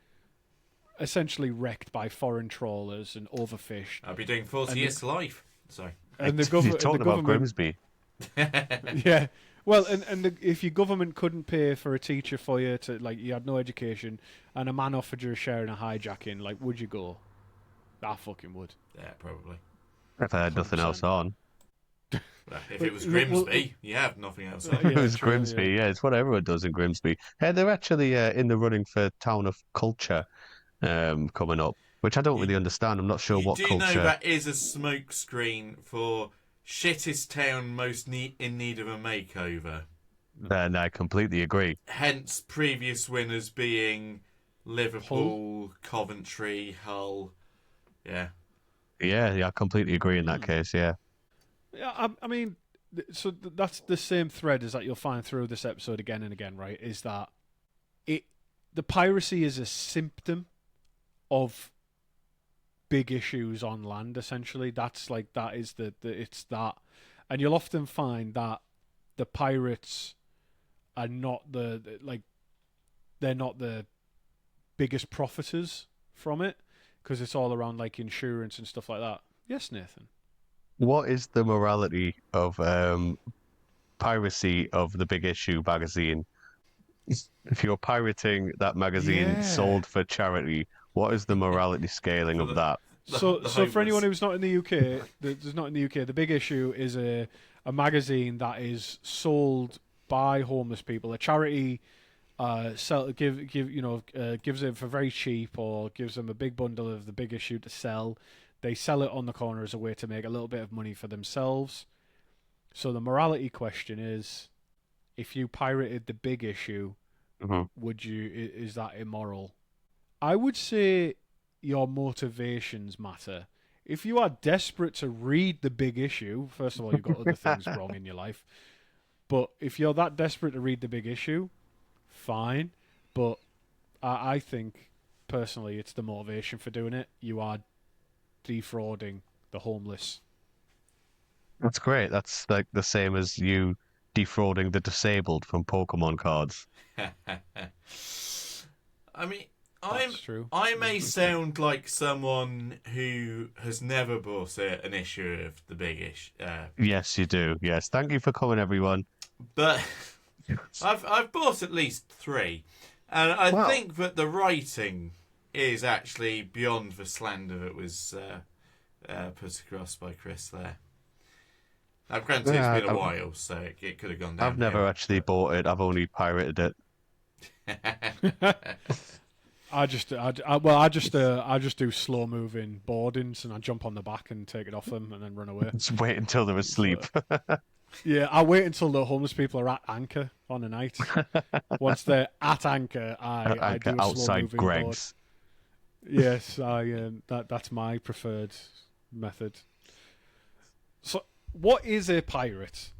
S2: essentially wrecked by foreign trawlers and overfished,
S3: I'll be doing 40
S2: And
S3: years to life. Sorry.
S2: and the,
S1: You're
S2: and the
S1: talking about
S2: government,
S1: Grimsby.
S2: yeah, well, if your government couldn't pay for a teacher for you to you had no education, and a man offered you a share in a hijacking, would you go? I fucking would.
S3: Yeah, probably.
S1: If I had nothing else
S2: 100%.
S1: on.
S3: Well, if
S2: But,
S3: it was
S2: well,
S3: Grimsby, you have nothing else on.
S1: If it
S2: yeah,
S1: was
S2: true,
S1: Grimsby,
S2: yeah.
S1: yeah, it's what everyone does in Grimsby. They're actually in the running for Town of Culture coming up, which I don't
S3: You,
S1: really understand. I'm not sure
S3: you
S1: what
S3: do know
S1: culture.
S3: that is a smokescreen for shittest town most in need of a makeover.
S1: And I completely agree.
S3: Hence, previous winners being Liverpool, Coventry, Hull. Yeah.
S1: Yeah, I completely agree in that
S2: Hmm.
S1: case. Yeah.
S2: Yeah, I mean, that's the same thread as that you'll find through this episode again and again, right? Is that the piracy is a symptom of big issues on land. Essentially, that is it's that, and you'll often find that the pirates are not they're not the biggest profiters from it because it's all around insurance and stuff like that. Yes, Nathan.
S1: What is the morality of piracy of the Big Issue magazine? If you're pirating that magazine
S2: Yeah.
S1: sold for charity, what is the morality scaling
S3: For
S1: of
S3: the-
S1: that?
S3: The
S2: So for anyone
S3: homeless.
S2: who's not in the UK, there's not in the UK. The Big Issue is a magazine that is sold by homeless people. A charity gives it for very cheap or gives them a big bundle of the Big Issue to sell. They sell it on the corner as a way to make a little bit of money for themselves. So the morality question is, if you pirated the Big Issue,
S1: Mhm.
S2: is that immoral? I would say your motivations matter. If you are desperate to read the Big Issue, first of all, you've got other things wrong in your life. But if you're that desperate to read the Big Issue, fine. But I think, personally, it's the motivation for doing it. You are defrauding the homeless.
S1: That's great. That's like the same as you defrauding the disabled from Pokemon cards.
S3: I mean,
S2: That's true.
S3: I may sound like someone who has never bought an issue of the Big Ish,
S1: Yes, you do. Yes. Thank you for coming, everyone.
S3: but I've bought at least 3, and I
S1: Wow.
S3: think that the writing is actually beyond the slander that was put across by Chris there. Now, granted,
S1: Yeah,
S3: it's been a
S1: I-
S3: while, so it could have gone down.
S1: I've never actually bought it. I've only pirated it.
S2: I just do slow moving boardings and I jump on the back and take it off them and then run away.
S1: Just wait until they're asleep.
S2: Yeah, I wait until the homeless people are at anchor on a night. Once they're at anchor, I do a slow
S1: outside
S2: moving board.
S1: Greg's.
S2: Yes, that's my preferred method. So, what is a pirate?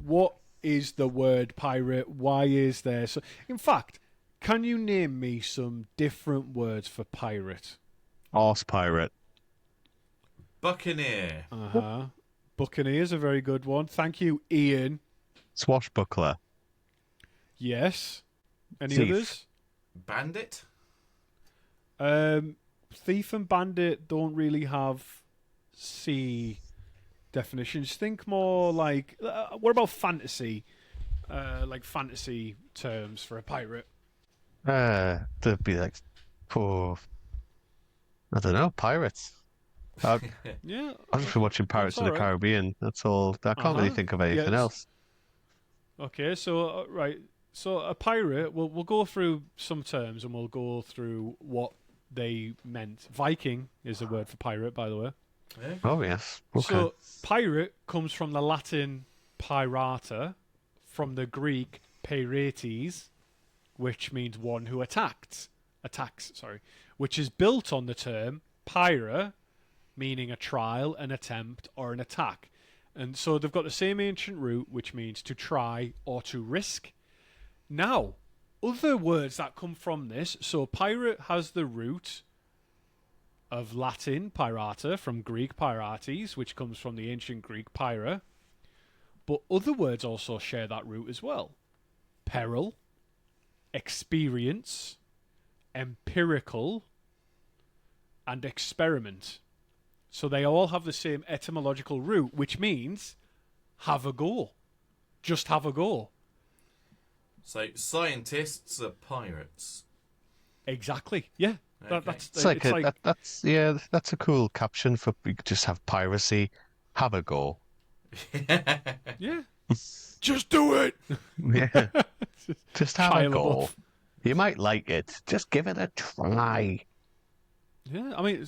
S2: What is the word pirate? Why is there so? In fact, can you name me some different words for pirate?
S1: Horse pirate.
S3: Buccaneer.
S2: Buccaneer's a very good one. Thank you, Ian.
S1: Swashbuckler.
S2: Yes. Any
S1: Thief.
S2: others?
S3: Bandit.
S2: Thief and bandit don't really have C definitions. Think more like what about fantasy? Like fantasy terms for a pirate.
S1: There'd be like, oh, I don't know, pirates.
S2: Yeah,
S1: I've just been watching Pirates of the
S2: alright.
S1: Caribbean. That's all. I can't really think of anything
S2: Yes.
S1: else.
S2: Okay, so right, so a pirate. We'll go through some terms and we'll go through what they meant. Viking is a word for pirate, by the way.
S3: Yeah.
S1: Oh yes. Okay.
S2: So pirate comes from the Latin pirata, from the Greek pirates, which means one who attacks, which is built on the term pyra, meaning a trial, an attempt, or an attack. And so they've got the same ancient root, which means to try or to risk. Now, other words that come from this. So pirate has the root of Latin pirata from Greek pirates, which comes from the ancient Greek pyra. But other words also share that root as well. Peril, experience, empirical, and experiment. So they all have the same etymological root, which means have a go. Just have a go.
S3: So scientists are pirates.
S2: Exactly. Yeah.
S3: Okay.
S1: That's a cool caption for we could just have piracy. Have a go.
S2: Yeah. Just do it.
S1: Yeah. Just have
S2: Shia
S1: a go.
S2: LaBeouf.
S1: You might like it. Just give it a try.
S2: Yeah, I mean,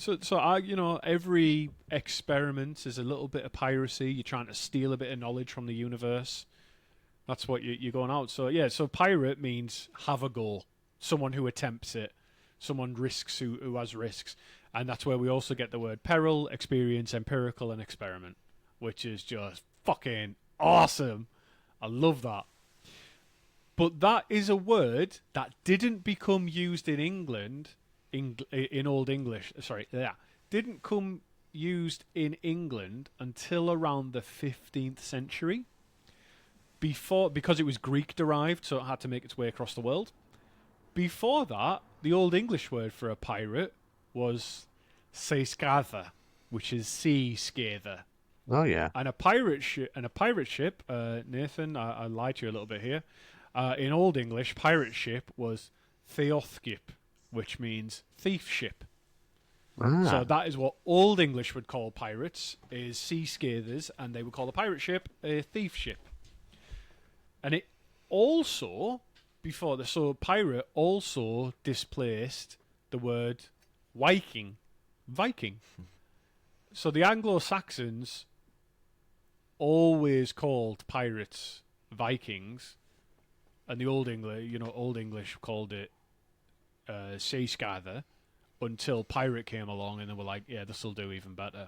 S2: every experiment is a little bit of piracy. You're trying to steal a bit of knowledge from the universe. That's what you're going out. So yeah, so pirate means have a go. Someone who attempts it. Someone who has risks. And that's where we also get the word peril, experience, empirical, and experiment, which is just fucking awesome. I love that. But that is a word that didn't become used in England, in Old English. Sorry, didn't come used in England until around the 15th century. Because it was Greek derived, so it had to make its way across the world. Before that, the Old English word for a pirate was seaskather, which is sea scather.
S1: Oh yeah.
S2: And a pirate ship, Nathan, I lied to you a little bit here. In Old English, pirate ship was theothgip, which means thief ship.
S1: Ah.
S2: So that is what Old English would call pirates, is sea scathers, and they would call a pirate ship a thief ship. And it also, pirate also displaced the word Viking. So the Anglo-Saxons always called pirates Vikings, and the Old English called it seaskather, until pirate came along and they were like, yeah, this will do even better.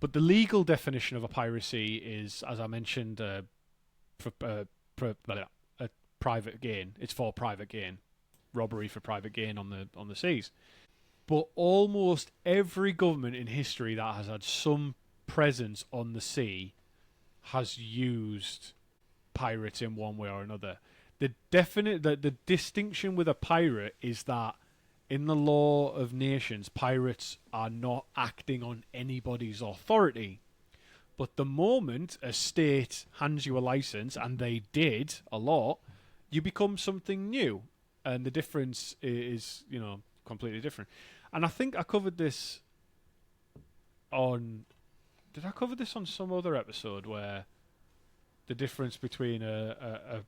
S2: But the legal definition of a piracy is, as I mentioned, private gain. It's for private gain, robbery for private gain on the seas. But almost every government in history that has had some presence on the sea has used pirates in one way or another. The distinction with a pirate is that in the law of nations, pirates are not acting on anybody's authority. But the moment a state hands you a license, and they did a lot, you become something new. And the difference is, completely different. And I think I covered this on... Did I cover this on some other episode where the difference between a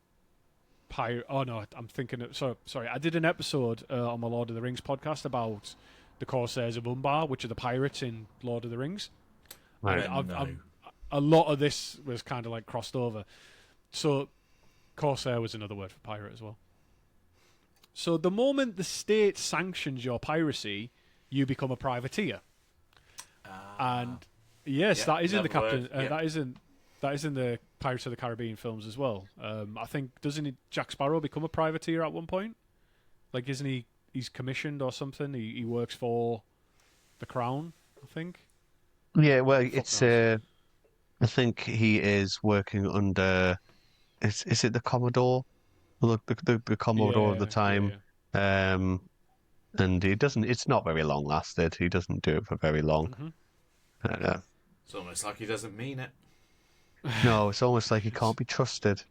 S2: pirate... Oh, no, I'm thinking... Sorry, I did an episode on my Lord of the Rings podcast about the Corsairs of Umbar, which are the pirates in Lord of the Rings.
S1: Right.
S2: A lot of this was kind of like crossed over. So, Corsair was another word for pirate as well. So, the moment the state sanctions your piracy, you become a privateer. And yes, that is in the Captain. That is in the Pirates of the Caribbean films as well. I think Jack Sparrow become a privateer at one point? Like, isn't he? He's commissioned or something. He works for the Crown, I think.
S1: Yeah, well, I think he is working under. Is it the Commodore? The Commodore of the time.
S2: Yeah.
S1: And he doesn't. It's not very long lasted. He doesn't do it for very long.
S2: Mm-hmm.
S3: It's almost like he doesn't mean it.
S1: No, it's almost like he can't be trusted.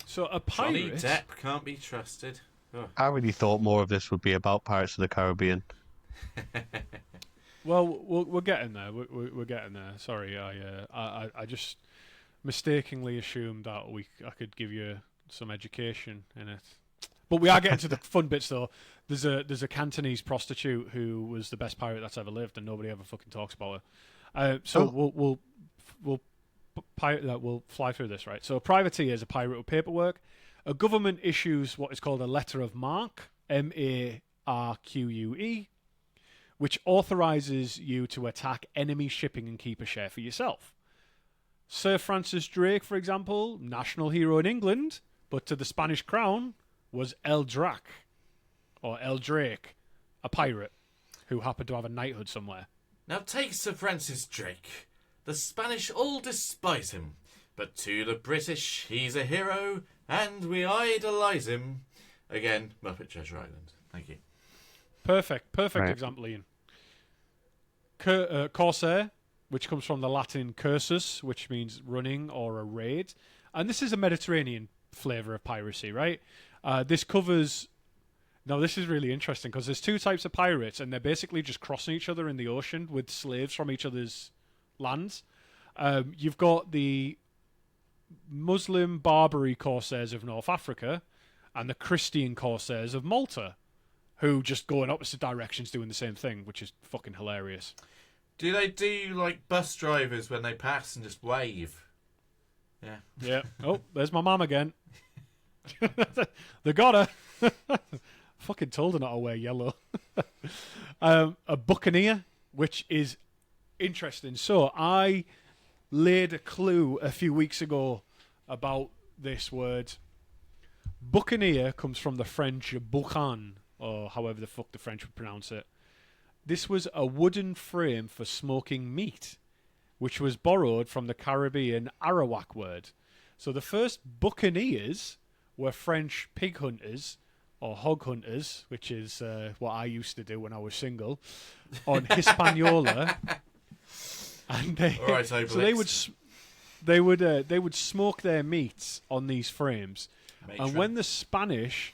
S2: So a
S3: Johnny
S2: pirate.
S3: Depp can't be trusted. Oh.
S1: I really thought more of this would be about Pirates of the Caribbean.
S2: Well, we're getting there. We're getting there. Sorry, I just mistakenly assumed that I could give you some education in it. But we are getting to the fun bits though. There's a Cantonese prostitute who was the best pirate that's ever lived, and nobody ever fucking talks about her. We'll fly through this, right? So a privateer is a pirate with paperwork. A government issues what is called a letter of marque, MARQUE, which authorizes you to attack enemy shipping and keep a share for yourself. Sir Francis Drake, for example, national hero in England, but to the Spanish crown, was Eldrac, or Eldrake, a pirate who happened to have a knighthood somewhere.
S3: Now take Sir Francis Drake. The Spanish all despise him, but to the British he's a hero, and we idolise him. Again, Muppet Treasure Island. Thank you.
S2: Perfect
S1: Right.
S2: example, Ian. Corsair, which comes from the Latin cursus, which means running or a raid. And this is a Mediterranean flavour of piracy, right? This covers... Now, this is really interesting because there's two types of pirates, and they're basically just crossing each other in the ocean with slaves from each other's lands. You've got the Muslim Barbary corsairs of North Africa and the Christian corsairs of Malta, who just go in opposite directions doing the same thing, which is fucking hilarious.
S3: Do they do like bus drivers when they pass and just wave? Yeah.
S2: Yeah. Oh, there's my mum again. They got her. Fucking told her not to wear yellow. A buccaneer, which is interesting. So I laid a clue a few weeks ago about this word. Buccaneer comes from the French boucan, or however the fuck the French would pronounce it. This was a wooden frame for smoking meat, which was borrowed from the Caribbean Arawak word. So the first buccaneers were French pig hunters, or hog hunters, which is what I used to do when I was single, on Hispaniola. And
S3: All right,
S2: so
S3: Obelix.
S2: they would smoke their meats on these frames. And when the Spanish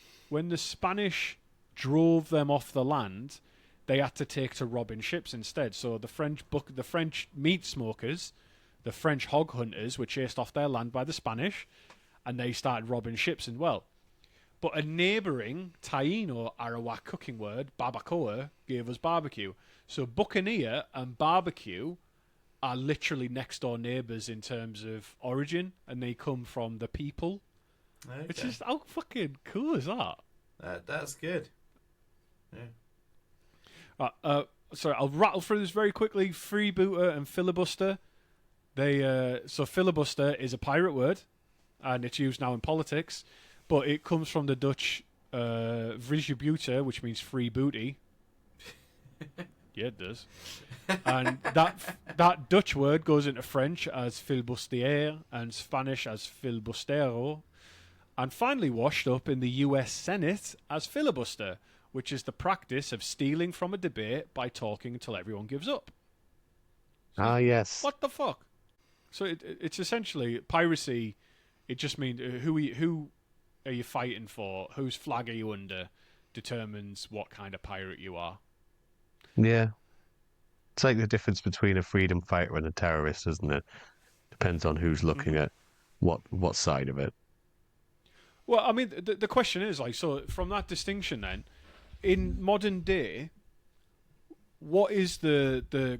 S2: drove them off the land, they had to take to robbing ships instead. So the French meat smokers, the French hog hunters, were chased off their land by the Spanish, and they started robbing ships as well. But a neighbouring Taino Arawak cooking word, barbacoa, gave us barbecue. So buccaneer and barbecue are literally next door neighbours in terms of origin, and they come from the people.
S3: Okay.
S2: Which is how fucking cool is that?
S3: That's good. Yeah.
S2: Sorry, I'll rattle through this very quickly. Freebooter and filibuster. So filibuster is a pirate word, and it's used now in politics, but it comes from the Dutch vrijbuter, which means free booty. Yeah, it does. And that Dutch word goes into French as filibustière and Spanish as filibustero, and finally washed up in the US Senate as filibuster, which is the practice of stealing from a debate by talking until everyone gives up.
S1: Ah, yes.
S2: What the fuck? So it's essentially piracy. It just means who are you fighting for? Whose flag are you under? Determines what kind of pirate you are.
S1: Yeah. It's like the difference between a freedom fighter and a terrorist, isn't it? Depends on who's looking at what side of it.
S2: Well, I mean, the question is, like, so from that distinction then, in modern day, what is the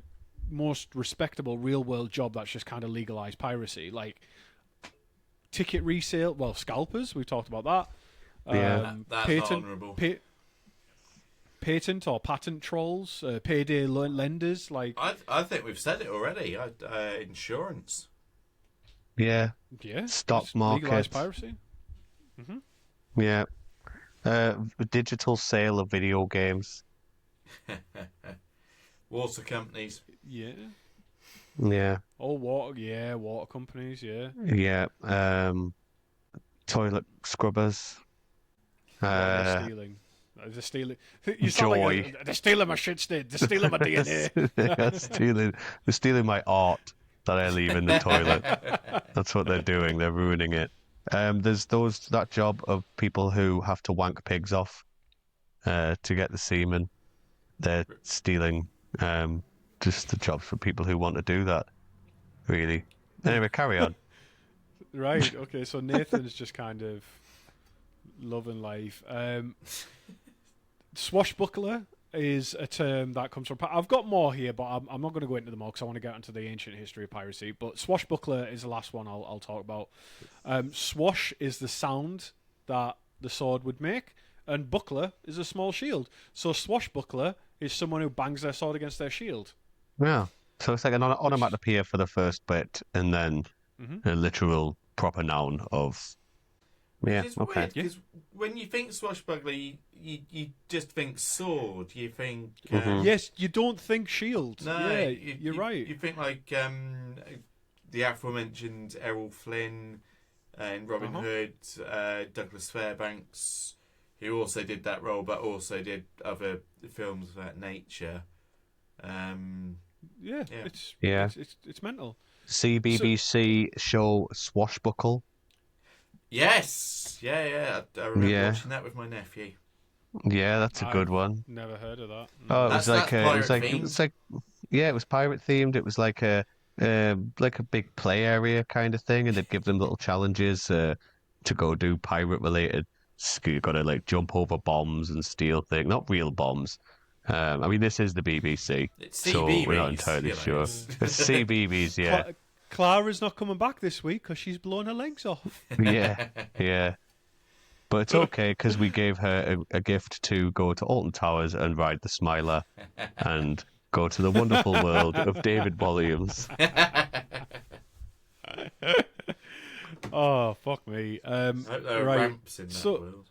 S2: most respectable real-world job that's just kind of legalized piracy? Like, ticket resale, well, scalpers, we've talked about that.
S1: Yeah.
S3: That's
S2: patent,
S3: honourable.
S2: patent or patent trolls, payday lenders, like...
S3: I think we've said it already. Insurance.
S1: Yeah.
S2: Yeah.
S1: Stock
S2: just legalized
S1: market.
S2: piracy.
S1: Yeah. Digital sale of video games.
S3: Water companies.
S2: Yeah.
S1: Yeah.
S2: Oh, water companies, yeah.
S1: Yeah. Toilet scrubbers.
S2: What are they stealing? They're stealing. You sound
S1: Joy.
S2: like they're stealing my shit, Steve. They're stealing my DNA.
S1: They're stealing my art that I leave in the toilet. That's what they're doing. They're ruining it. There's that job of people who have to wank pigs off to get the semen. They're stealing just the jobs for people who want to do that. Really. Anyway, carry on.
S2: Right. Okay. So Nathan's just kind of loving life. Swashbuckler is a term that comes from... I've got more here, but I'm not going to go into them all because I want to get into the ancient history of piracy. But swashbuckler is the last one I'll talk about. Swash is the sound that the sword would make, and buckler is a small shield. So swashbuckler is someone who bangs their sword against their shield.
S1: Yeah. So it's like an onomatopoeia for the first bit, and then a literal proper noun of... Yeah.
S3: Which is
S1: Okay.
S3: weird because when you think swashbuckler, you just think sword. You think
S1: Mhm.
S2: Yes, you don't think shield.
S3: no,
S2: Yeah, you're right.
S3: You think like the aforementioned Errol Flynn and Robin
S2: Uh-huh.
S3: Hood, Douglas Fairbanks, who also did that role, but also did other films about nature.
S2: Yeah,
S3: Yeah.
S1: Yeah.
S2: it's mental.
S1: See
S2: So
S1: BBC show Swashbuckle.
S3: Yes, yeah. I remember
S1: Yeah.
S3: watching that with my nephew.
S1: Yeah, that's a good
S2: I've
S1: one.
S2: never heard of that.
S1: Oh,
S2: No.
S3: That's pirate themed.
S1: yeah, it was pirate themed. It was like a big play area kind of thing, and they'd give them little challenges to go do pirate related. You got to like jump over bombs and steal things, not real bombs. I mean, this is the BBC,
S3: It's
S1: so we're not
S3: CBeebies,
S1: entirely
S3: you know.
S1: sure.
S3: It's
S1: It's CBeebies, yeah,
S2: Clara's not coming back this week because she's blown her legs off.
S1: yeah, yeah. But it's okay because we gave her a gift to go to Alton Towers and ride the Smiler and go to the wonderful world of David Williams.
S2: Oh fuck me.
S3: I hope there are
S2: Right.
S3: ramps in that
S2: So-
S3: world.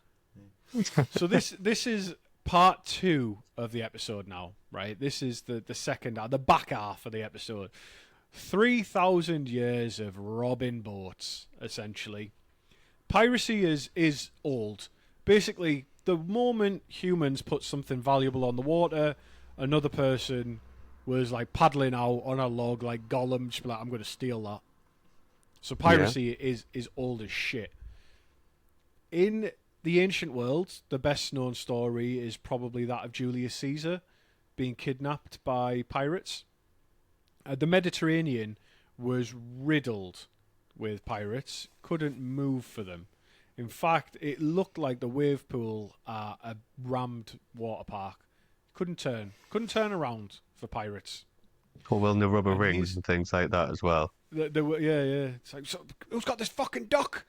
S2: So this is part 2 of the episode now, right? This is the second the back half of the episode. 3,000 years of robbing boats, essentially. Piracy is old. Basically, the moment humans put something valuable on the water, another person was like paddling out on a log like Gollum, just be like, I'm going to steal that. So piracy is old as shit. In the ancient world, the best known story is probably that of Julius Caesar being kidnapped by pirates. The Mediterranean was riddled with pirates, couldn't move for them. In fact, it looked like the wave pool at a rammed water park. Couldn't turn around for pirates.
S1: Or well, the rubber
S2: And
S1: rings
S2: he's-
S1: and things like that as well.
S2: There were, yeah. It's like, so, who's got this fucking duck?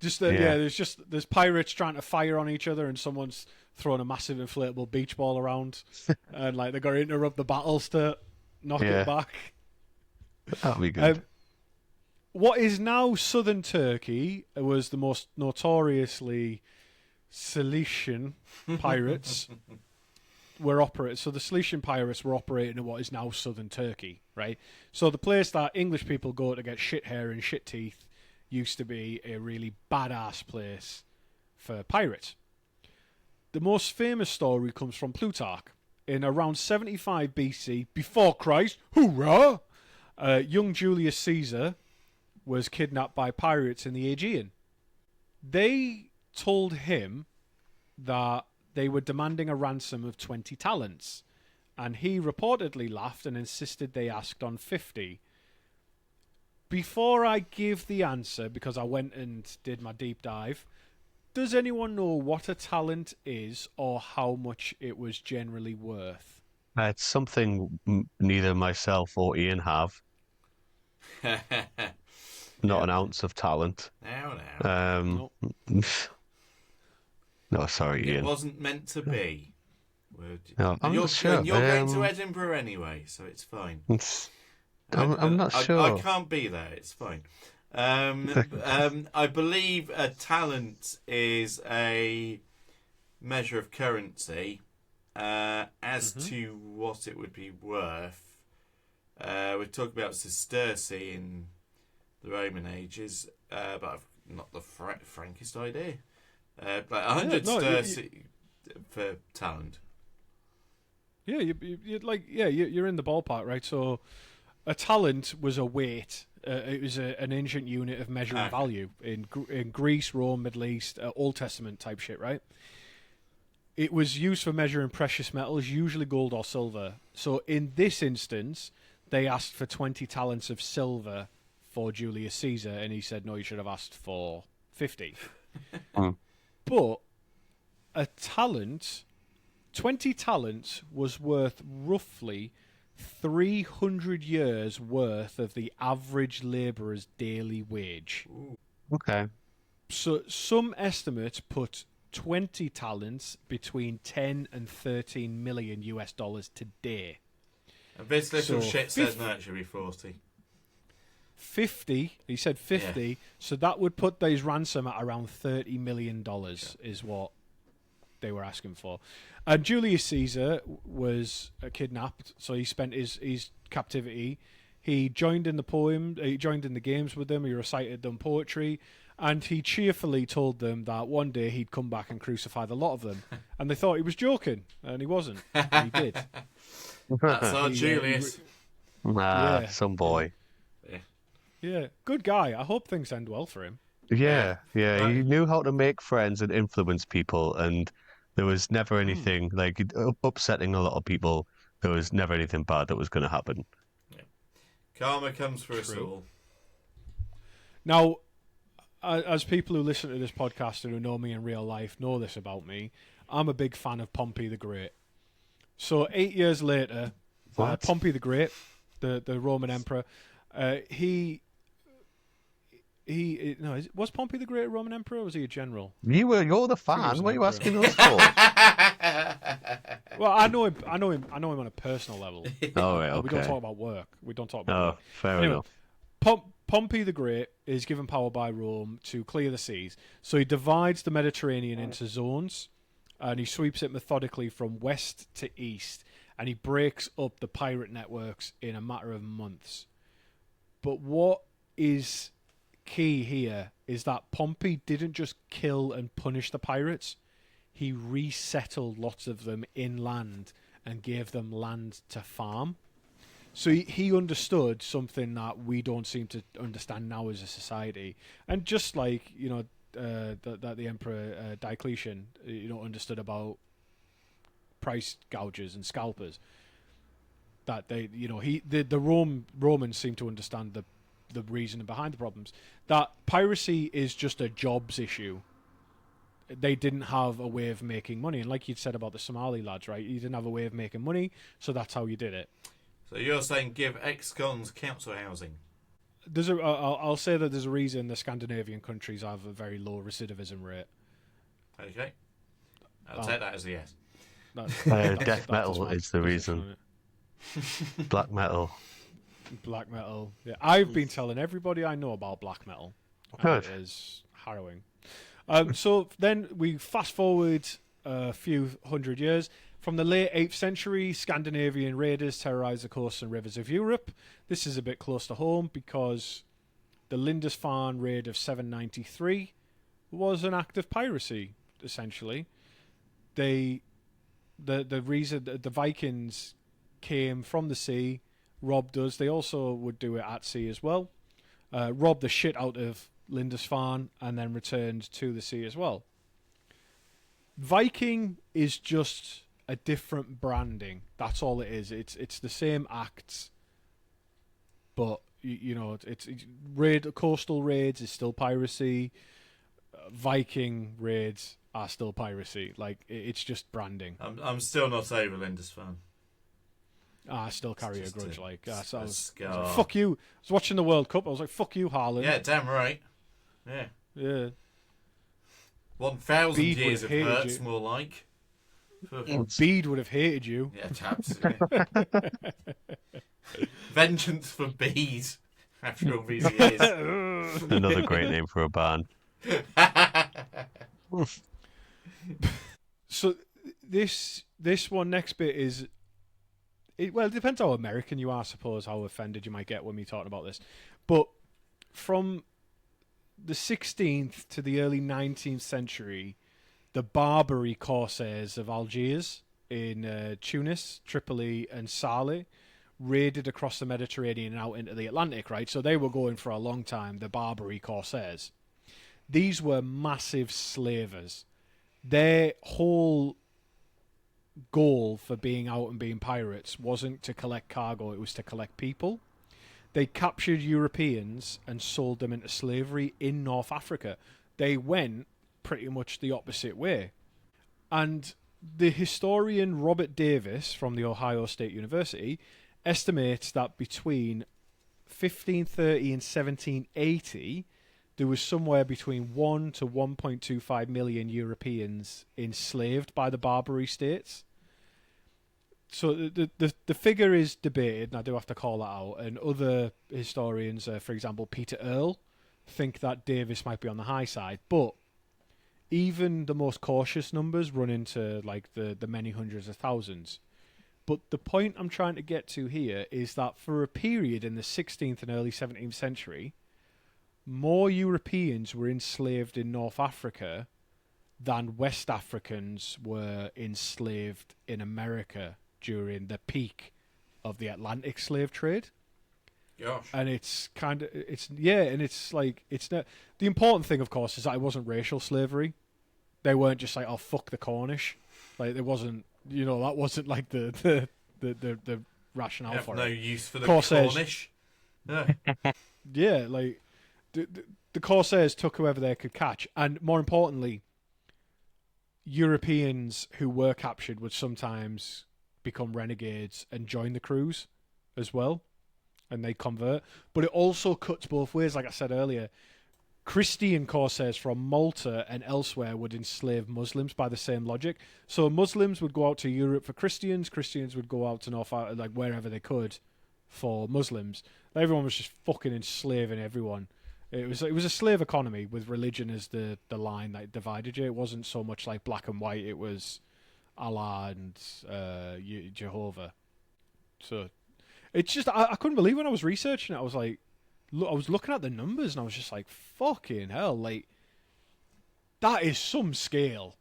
S1: Yeah.
S2: There's pirates trying to fire on each other, and someone's throwing a massive inflatable beach ball around, and like they're going to interrupt the battles to knock
S1: Yeah.
S2: it back.
S1: That'll be good.
S2: What is now southern Turkey was the most notoriously Cilician pirates were operating. So the Cilician pirates were operating in what is now southern Turkey, right? So the place that English people go to get shit hair and shit teeth used to be a really badass place for pirates. The most famous story comes from Plutarch. In around 75 BC, before Christ, hoorah! Young Julius Caesar was kidnapped by pirates in the Aegean. They told him that they were demanding a ransom of 20 talents, and he reportedly laughed and insisted they asked on 50. Before I give the answer, because I went and did my deep dive, does anyone know what a talent is or how much it was generally worth?
S1: It's something neither myself or Ian have. Not an ounce of talent.
S3: Now.
S1: No, sorry,
S3: It
S1: Ian.
S3: wasn't meant to be.
S1: No, I'm
S3: you're,
S1: not sure.
S3: and you're going to Edinburgh anyway, so it's fine.
S1: I'm not sure.
S3: I can't be there. It's fine. I believe a talent is a measure of currency. As to what it would be worth, we're talking about sesterce in the Roman ages, but I've not the frankest idea. Like 100 sesterce for talent.
S2: Yeah, you're in the ballpark, right? So, a talent was a weight. It was an ancient unit of measuring value in Greece, Rome, Middle East, Old Testament type shit, right? It was used for measuring precious metals, usually gold or silver. So, in this instance, they asked for 20 talents of silver for Julius Caesar, and he said, no, you should have asked for 50. But a talent, 20 talents was worth roughly 300 years worth of the average labourer's daily wage.
S1: Okay.
S2: So some estimates put 20 talents between 10 and 13 million US dollars today.
S3: And this little
S2: So
S3: shit says no, it should be 40.
S2: 50. He said 50.
S3: Yeah.
S2: So that would put his ransom at around $30 million is what they were asking for. And Julius Caesar was kidnapped, so he spent his captivity. He joined in the poem. He joined in the games with them. He recited them poetry, and he cheerfully told them that one day he'd come back and crucify the lot of them. And they thought he was joking, and he wasn't. He did.
S3: That's our Julius.
S2: Yeah.
S1: Some boy.
S2: Yeah, good guy. I hope things end well for him.
S1: Yeah.
S3: Right.
S1: He knew how to make friends and influence people, and there was never anything like upsetting a lot of people. There was never anything bad that was going to happen.
S3: Karma comes for us
S2: True.
S3: all.
S2: Now, as people who listen to this podcast and who know me in real life know this about me, I'm a big fan of Pompey the Great. So 8 years later,
S1: What?
S2: Pompey the Great, the Roman emperor, was Pompey the Great a Roman emperor, or was he a general?
S1: You're the
S2: I think he was
S1: fan.
S2: an
S1: What are you
S2: emperor.
S1: asking us for?
S2: Well, I know him on a personal level.
S1: Oh, right,
S2: We don't
S1: okay.
S2: talk about work. We don't talk about
S1: Oh,
S2: work.
S1: fair
S2: Anyway,
S1: enough.
S2: Pompey the Great is given power by Rome to clear the seas. So he divides the Mediterranean into zones, and he sweeps it methodically from west to east, and he breaks up the pirate networks in a matter of months. But what is key here is that Pompey didn't just kill and punish the pirates. He resettled lots of them inland and gave them land to farm. So he understood something that we don't seem to understand now as a society. And just like, that the Emperor Diocletian, understood about price gougers and scalpers, that the Romans seem to understand the reason behind the problems. That piracy is just a jobs issue. They didn't have a way of making money, and like you'd said about the Somali lads, right? You didn't have a way of making money, so that's how you did it.
S3: So you're saying give ex-cons council housing?
S2: I'll say that there's a reason the Scandinavian countries have a very low recidivism rate.
S3: Okay. I'll take that as a yes.
S1: Death metal
S2: my
S1: is the
S2: position
S1: reason.
S2: on it.
S1: Black metal.
S2: Black metal. Yeah, I've been telling everybody I know about black metal.
S1: Good.
S2: It is harrowing. So then we fast forward a few hundred years. From the late 8th century, Scandinavian raiders terrorized the coasts and rivers of Europe. This is a bit close to home because the Lindisfarne raid of 793 was an act of piracy, essentially. The reason the Vikings came from the sea, robbed us. They also would do it at sea as well. Robbed the shit out of Lindisfarne and then returned to the sea as well. Viking is just a different branding. That's all it is. It's the same acts, but it's coastal raids is still piracy. Viking raids are still piracy. Like it's just branding.
S3: I'm still not over Lindisfarne.
S2: I still carry a
S3: just
S2: grudge. I was like,
S3: scar.
S2: fuck you. I was watching the World Cup. I was like, fuck you, Haaland.
S3: Yeah, damn right. Yeah.
S2: Yeah.
S3: 1,000
S2: Bede
S3: years
S2: would
S3: of
S2: have hated
S3: hurts,
S2: you.
S3: more like.
S2: Bede would have hated you.
S3: Yeah, chaps. Vengeance for bees. After all these years.
S1: Another great name for a band.
S2: So this one next bit is it depends how American you are, I suppose, how offended you might get when we talking about this. But from the 16th to the early 19th century, the Barbary corsairs of Algiers in Tunis, Tripoli, and Salé raided across the Mediterranean and out into the Atlantic, right? So they were going for a long time, the Barbary corsairs. These were massive slavers. Their whole goal for being out and being pirates wasn't to collect cargo, it was to collect people. They captured Europeans and sold them into slavery in North Africa. They went pretty much the opposite way. And the historian Robert Davis from the Ohio State University estimates that between 1530 and 1780, there was somewhere between 1 to 1.25 million Europeans enslaved by the Barbary states. So the figure is debated, and I do have to call that out. And other historians, for example, Peter Earle, think that Davis might be on the high side. But even the most cautious numbers run into like the many hundreds of thousands. But the point I'm trying to get to here is that for a period in the 16th and early 17th century, more Europeans were enslaved in North Africa than West Africans were enslaved in America during the peak of the Atlantic slave trade.
S3: Gosh.
S2: And it's kind of, and it's like, it's not, the important thing, of course, is that it wasn't racial slavery. They weren't just like, oh, fuck the Cornish. Like, it wasn't, that wasn't like the rationale
S3: Have
S2: for
S3: no
S2: it.
S3: use for the
S2: Corsairs.
S3: Cornish. Yeah.
S2: Yeah, like, the Corsairs took whoever they could catch. And more importantly, Europeans who were captured would sometimes become renegades and join the crews as well, and they convert. But it also cuts both ways. Like I said earlier, Christian corsairs from Malta and elsewhere would enslave Muslims by the same logic. So Muslims would go out to Europe for Christians. Christians would go out to like wherever they could for Muslims. Everyone was just fucking enslaving everyone. It was a slave economy with religion as the line that divided you. It wasn't so much like black and white. It was Allah and Jehovah. So it's just I couldn't believe when I was researching it. I was like, I was looking at the numbers and I was just like, fucking hell, like that is some scale.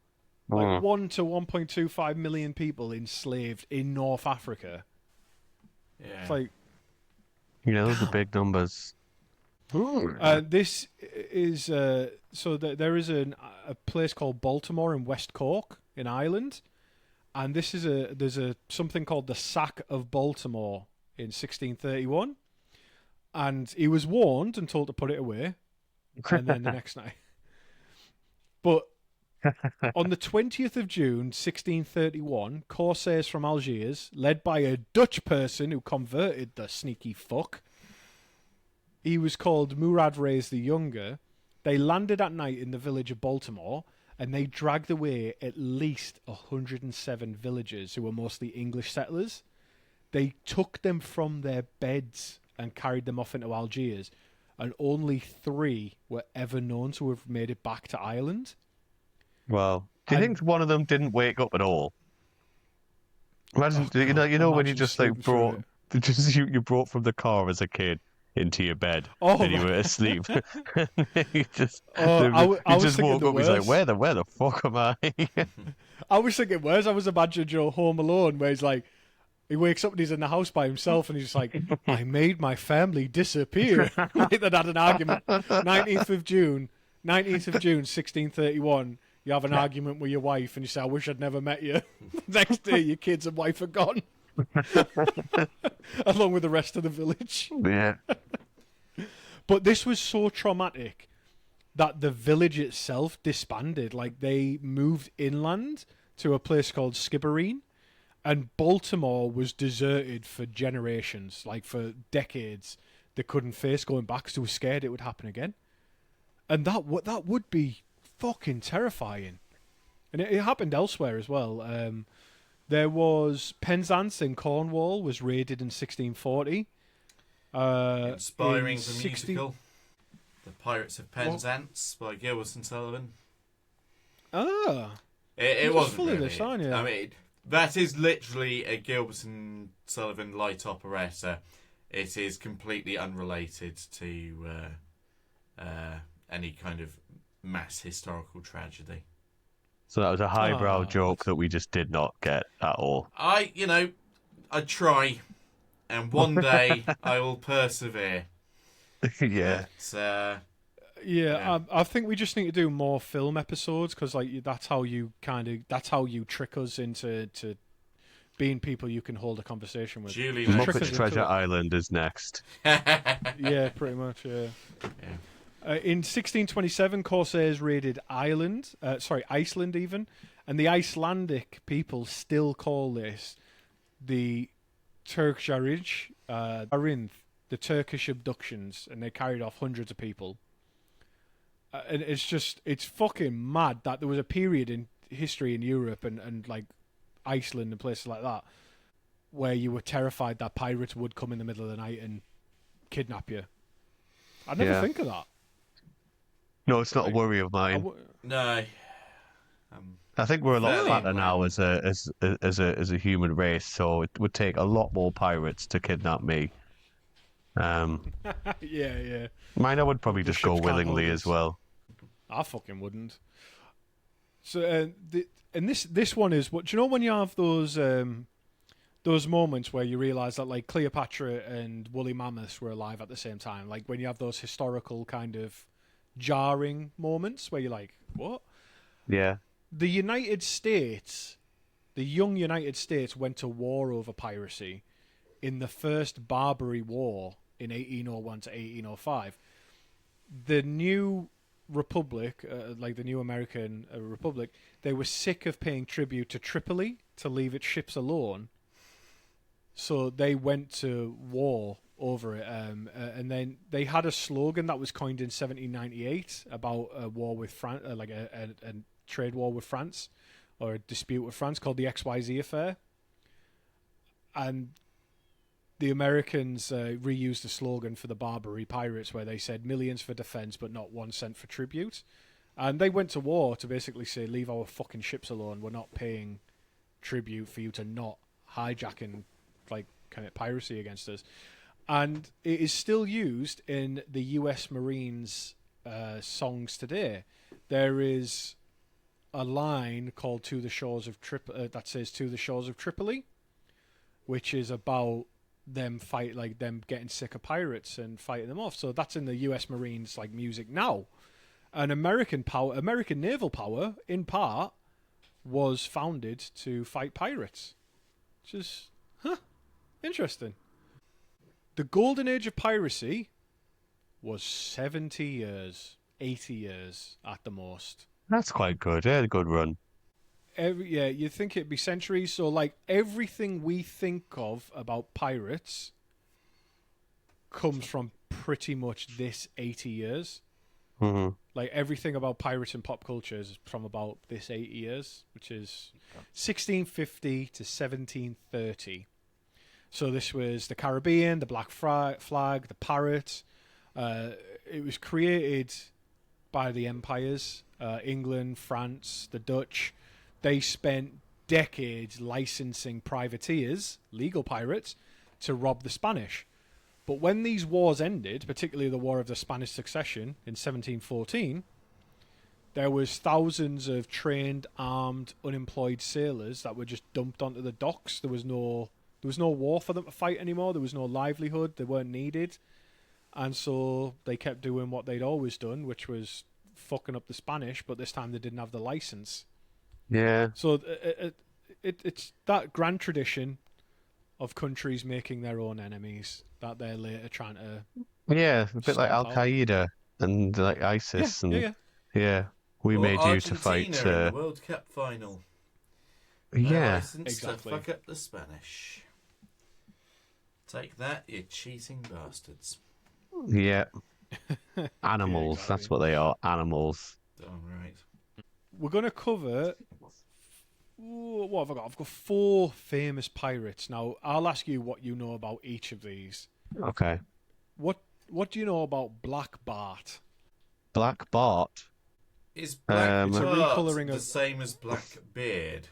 S2: Like 1 to 1.25 million people enslaved in North Africa.
S3: Yeah.
S2: It's like,
S1: those are big numbers.
S2: this is so there is a place called Baltimore in West Cork in Ireland, and there's something called the Sack of Baltimore in 1631, and he was warned and told to put it away, and then the next night. But on the 20th of June 1631, corsairs from Algiers, led by a Dutch person who converted the sneaky fuck. He was called Murad Reis the Younger. They landed at night in the village of Baltimore, and they dragged away at least 107 villagers who were mostly English settlers. They took them from their beds and carried them off into Algiers, and only 3 were ever known to have made it back to Ireland.
S1: Well, do you think one of them didn't wake up at all? Imagine, when you just like brought, you brought from the car as a kid into your bed and you were asleep. You just,
S2: I was
S1: just
S2: thinking
S1: woke
S2: the
S1: up. He's like,
S2: worst.
S1: where the fuck am I?
S2: I was thinking worse. I was imagining Joe Home Alone, where he's like, he wakes up and he's in the house by himself, and he's just like, I made my family disappear. Like they'd had an argument. 19th of June, 1631. You have an argument with your wife, and you say, I wish I'd never met you. Next day, your kids and wife are gone. Along with the rest of the village.
S1: Yeah.
S2: But this was so traumatic that the village itself disbanded. Like, they moved inland to a place called Skibbereen, and Baltimore was deserted for generations, like for decades. They couldn't face going back because they were scared it would happen again. And that would be fucking terrifying. And it happened elsewhere as well. There was Penzance in Cornwall was raided in 1640.
S3: Inspiring the musical. The Pirates of Penzance by Gilbert and Sullivan.
S2: Ah.
S3: It wasn't
S2: full
S3: really.
S2: of this, aren't you?
S3: I mean, that is literally a Gilbert and Sullivan light operetta. It is completely unrelated to any kind of mass historical tragedy.
S1: So that was a highbrow joke that we just did not get at all.
S3: I try, and one day I will persevere.
S1: Yeah.
S3: But,
S2: yeah. I think we just need to do more film episodes, because like that's how you trick us into being people you can hold a conversation with.
S3: Julie
S1: Muppets Treasure Island is next.
S2: Yeah, pretty much. Yeah. In 1627, corsairs raided Iceland even, and the Icelandic people still call this the Turkjarij, the Turkish abductions, and they carried off hundreds of people. And it's fucking mad that there was a period in history in Europe and like Iceland and places like that where you were terrified that pirates would come in the middle of the night and kidnap you. I never
S1: Yeah.
S2: think of that.
S1: No, it's not a
S2: Like,
S1: worry of
S2: I
S1: mine.
S2: w-
S3: No.
S1: I think we're a lot
S3: Fairly
S1: fatter now
S3: enlightened.
S1: as a human race, so it would take a lot more pirates to kidnap me. Um,
S2: yeah, yeah.
S1: Mine I would probably
S2: The
S1: just go
S2: ships can't hold
S1: willingly as
S2: us.
S1: well.
S2: I fucking wouldn't. So, and this one is what do you know when you have those moments where you realise that like Cleopatra and woolly mammoths were alive at the same time, like when you have those historical kind of jarring moments where you're like, what?
S1: Yeah.
S2: The United States, the young United States went to war over piracy in the first Barbary War in 1801 to 1805. The new republic, like the new American republic, they were sick of paying tribute to Tripoli to leave its ships alone. So they went to war over it. And then they had a slogan that was coined in 1798 about a war with France, like a trade war with France or a dispute with France called the XYZ affair. And the Americans reused the slogan for the Barbary pirates where they said millions for defense but not 1 cent for tribute. And they went to war to basically say, leave our fucking ships alone. We're not paying tribute for you to not hijacking like kind of piracy against us. And it is still used in the US Marines songs today. There is a line called "To the Shores of that says "To the Shores of Tripoli," which is about them them getting sick of pirates and fighting them off. So that's in the US Marines like music now. And American naval power, in part, was founded to fight pirates. Which is interesting. The golden age of piracy was 70 years, 80 years at the most.
S1: That's quite good. Yeah, a good run.
S2: Yeah, you'd think it'd be centuries. So, like, everything we think of about pirates comes from pretty much this 80 years.
S1: Hmm.
S2: Like, everything about pirates in pop culture is from about this 80 years, which is 1650 to 1730. So this was the Caribbean, the Black Flag, the Parrot. It was created by the empires, England, France, the Dutch. They spent decades licensing privateers, legal pirates, to rob the Spanish. But when these wars ended, particularly the War of the Spanish Succession in 1714, there was thousands of trained, armed, unemployed sailors that were just dumped onto the docks. There was no war for them to fight anymore. There was no livelihood. They weren't needed. And so they kept doing what they'd always done, which was fucking up the Spanish, but this time they didn't have the license.
S1: Yeah.
S2: So it's that grand tradition of countries making their own enemies that they're later trying to
S1: Yeah, a bit like
S2: stamp
S1: Al
S2: out.
S1: Qaeda and like
S2: Yeah,
S1: ISIS
S2: yeah,
S1: and
S2: yeah.
S1: yeah, we
S3: Or
S1: made you to
S3: Argentina
S1: fight.
S3: in the World Cup final. Their
S1: Yeah,
S3: license to
S2: Exactly.
S3: fuck up the Spanish. Take that, you cheating bastards.
S1: yeah. Animals.
S2: exactly.
S1: That's what they are. Animals.
S3: Darn right.
S2: We're going to cover... what have I got? I've got 4 famous pirates. Now, I'll ask you what you know about each of these.
S1: Okay.
S2: What do you know about Black Bart?
S1: Black Bart.
S3: Is Black
S1: It's
S2: a
S3: Bart
S2: recolouring
S3: the
S2: of-
S3: same as Black Beard?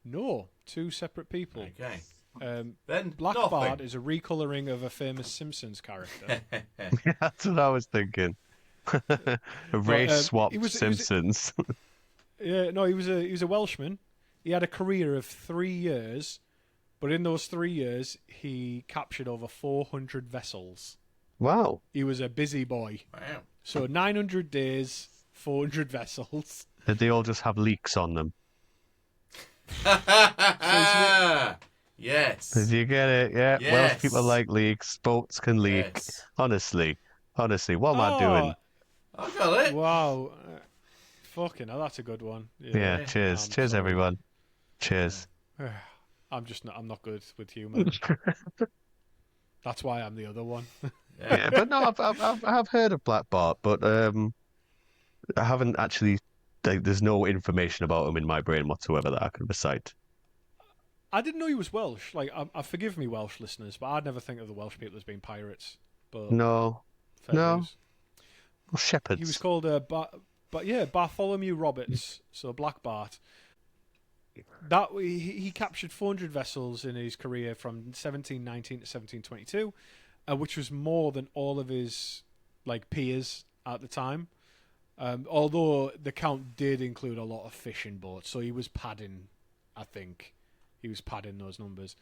S2: No, 2 separate people.
S3: Okay.
S2: Then
S3: Then
S2: Black
S3: nothing.
S2: Bart is a recolouring of a famous Simpsons character.
S1: That's what I was thinking. A race swapped
S2: he was-
S1: Simpsons.
S2: Yeah, no, he was a Welshman. He had a career of 3 years, but in those 3 years, he captured over 400 vessels.
S1: Wow.
S2: He was a busy boy.
S3: Wow.
S2: So 900 days, 400 vessels.
S1: Did they all just have leaks on them?
S3: Yes.
S1: Did you get it? Yeah.
S3: Yes.
S1: Welsh people like leaks. Boats can leak.
S3: Yes.
S1: Honestly, what am I doing?
S3: I got it.
S2: Wow. Fucking hell, that's a good one.
S1: Yeah.
S3: Yeah.
S1: Cheers.
S2: I'm
S1: Cheers,
S2: sorry.
S1: everyone. Cheers.
S2: I'm not good with humour. That's why I'm the other one.
S1: Yeah, but no, I've heard of Black Bart, but I haven't actually. There's no information about him in my brain whatsoever that I can recite.
S2: I didn't know he was Welsh. Like, I forgive me, Welsh listeners, but I'd never think of the Welsh people as being pirates. But
S1: No,
S2: fair
S1: no,
S2: dues.
S1: well,
S2: He was
S1: shepherds.
S2: called Bartholomew Roberts, so Black Bart. That he captured 400 vessels in his career from 1719 to 1722, which was more than all of his like peers at the time. Although the count did include a lot of fishing boats, so he was padding. I think he was padding those numbers.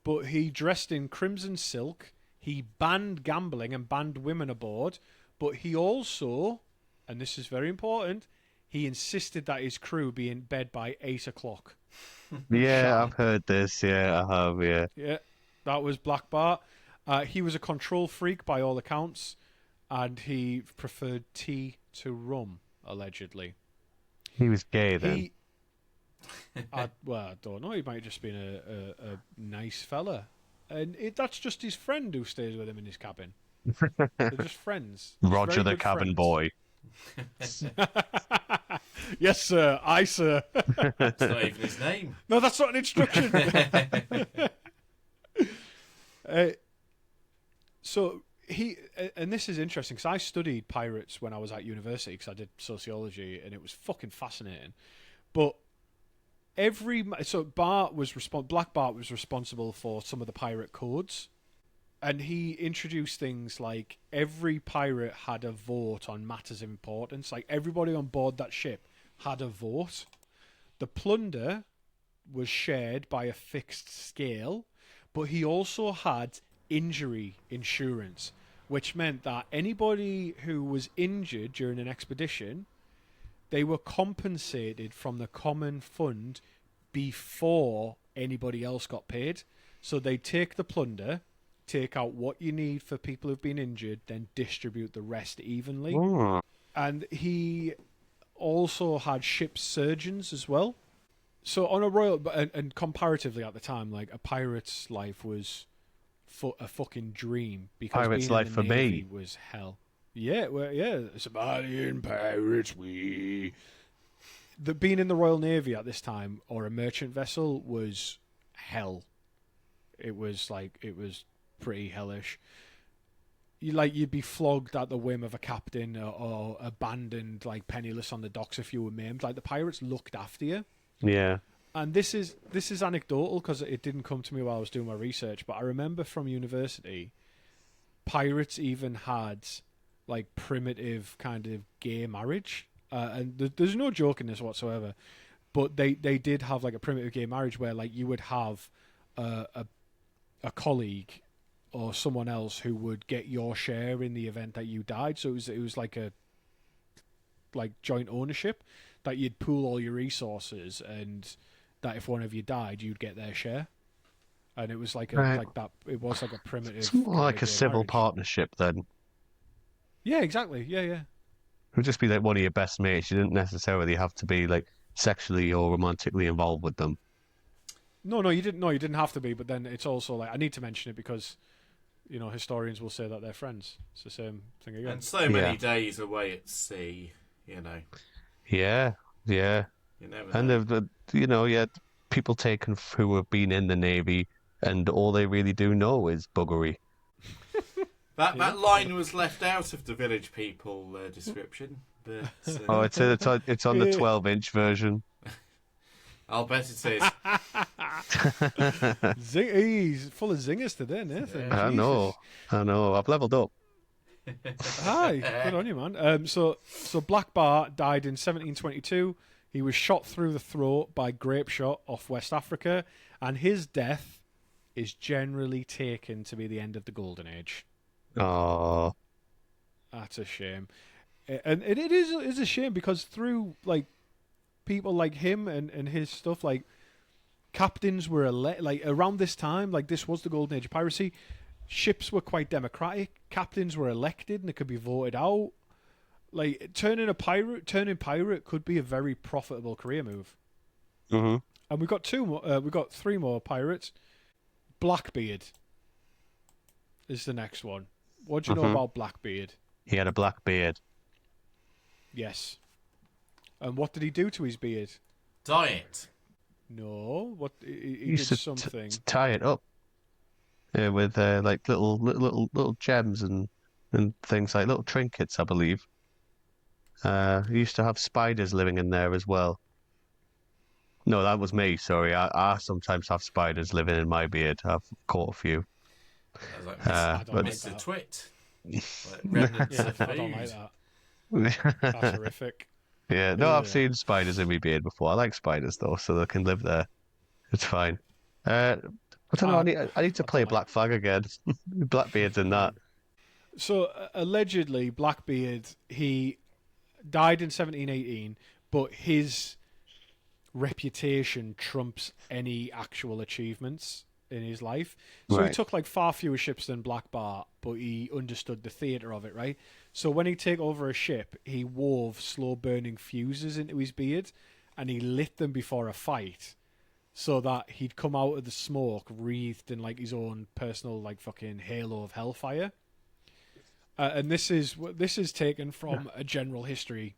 S2: But he dressed in crimson silk. He banned gambling and banned women aboard. But he also, and this is very important, he insisted that his crew be in bed by 8 o'clock.
S1: Yeah, I've
S2: Sharp.
S1: heard this. Yeah, I have. Yeah,
S2: Yeah, that was Black Bart. He was a control freak by all accounts, and he preferred tea to rum, allegedly.
S1: he was gay then.
S2: I don't know. He might have just been a nice fella, and that's just his friend who stays with him in his cabin. They're just friends. Just
S1: Roger
S2: very
S1: the
S2: good
S1: cabin
S2: friends.
S1: boy.
S2: Yes, sir. Aye, sir.
S3: That's not even his name.
S2: No, that's not an instruction. So and this is interesting because I studied pirates when I was at university because I did sociology and it was fucking fascinating. But Black Bart was responsible for some of the pirate codes, and he introduced things like every pirate had a vote on matters of importance. Like everybody on board that ship had a vote. The plunder was shared by a fixed scale, but he also had injury insurance, which meant that anybody who was injured during an expedition, they were compensated from the common fund before anybody else got paid. So they take the plunder, take out what you need for people who've been injured, then distribute the rest evenly.
S1: Oh,
S2: And he also had ship surgeons as well. So on a royal, and comparatively at the time, like a pirate's life was a fucking dream because
S1: Pirate's
S2: being
S1: life
S2: in
S1: for
S2: the Navy
S1: me.
S2: was hell. Yeah, well, yeah, Somalian pirates, being in the Royal Navy at this time or a merchant vessel was hell. It was pretty hellish. You'd be flogged at the whim of a captain or abandoned like penniless on the docks if you were maimed. Like the pirates looked after you.
S1: Yeah.
S2: And this is anecdotal because it didn't come to me while I was doing my research, but I remember from university, pirates even had like primitive kind of gay marriage, and there's no joke in this whatsoever. But they did have like a primitive gay marriage where like you would have a colleague or someone else who would get your share in the event that you died. So it was like a joint ownership that you'd pool all your resources and that if one of you died, you'd get their share. And it was like
S1: Right.
S2: like that. It was like a primitive.
S1: It's more
S2: kind
S1: like
S2: of
S1: a
S2: gay
S1: civil
S2: marriage.
S1: partnership then.
S2: Yeah, exactly. Yeah.
S1: It would just be like one of your best mates. You didn't necessarily have to be like sexually or romantically involved with them.
S2: No, you didn't. No, you didn't have to be. But then it's also like I need to mention it because historians will say that they're friends. It's the same thing again.
S3: And so many
S1: Yeah.
S3: days away at sea, you know.
S1: Yeah, yeah.
S3: You never
S1: And
S3: know.
S1: yeah, people taken who have been in the Navy and all they really do know is buggery.
S3: That line was left out of the Village People description, but
S1: Oh, it's on the 12-inch version.
S3: I'll bet it is.
S2: He's full of zingers today, Nathan.
S3: Yeah.
S1: I know. I've leveled up.
S2: Hi, good on you, man. So Black Bart died in 1722. He was shot through the throat by grape shot off West Africa, and his death is generally taken to be the end of the Golden Age.
S1: Oh,
S2: That's a shame, and it is a shame because through like people like him and his stuff, like captains were like around this time, like this was the Golden Age of piracy. Ships were quite democratic. Captains were elected and they could be voted out. Like turning pirate could be a very profitable career move.
S1: mm-hmm.
S2: And we got three more pirates. Blackbeard is the next one. What do you know about Blackbeard?
S1: He had a black beard.
S2: Yes. And what did he do to his beard?
S3: Diet.
S2: No, what he
S1: Used
S2: did
S1: to
S2: something.
S1: tie it up with like little gems and things like little trinkets, I believe. He used to have spiders living in there as well. No, that was me. Sorry, I sometimes have spiders living in my beard. I've caught a few.
S3: Sounds like
S2: I don't
S1: But
S2: like
S3: Mr.
S2: that.
S3: Twit. Like remnants
S2: Yeah,
S3: of
S2: I don't like
S3: food.
S2: that. That's horrific.
S1: yeah, no, I've
S2: Yeah.
S1: seen spiders in my beard before. I like spiders though, so they can live there. It's fine. Uh, I don't know.
S2: I
S1: I need to
S2: I
S1: play
S2: don't like.
S1: Black Flag again. Blackbeard's in that.
S2: So allegedly, Blackbeard he died in 1718, but his reputation trumps any actual achievements in his life. So he
S1: Right.
S2: took like far fewer ships than Black Bart, but he understood the theatre of it, right? So when he take over a ship, he wove slow burning fuses into his beard and he lit them before a fight so that he'd come out of the smoke wreathed in like his own personal like fucking halo of hellfire. And this is taken from a general history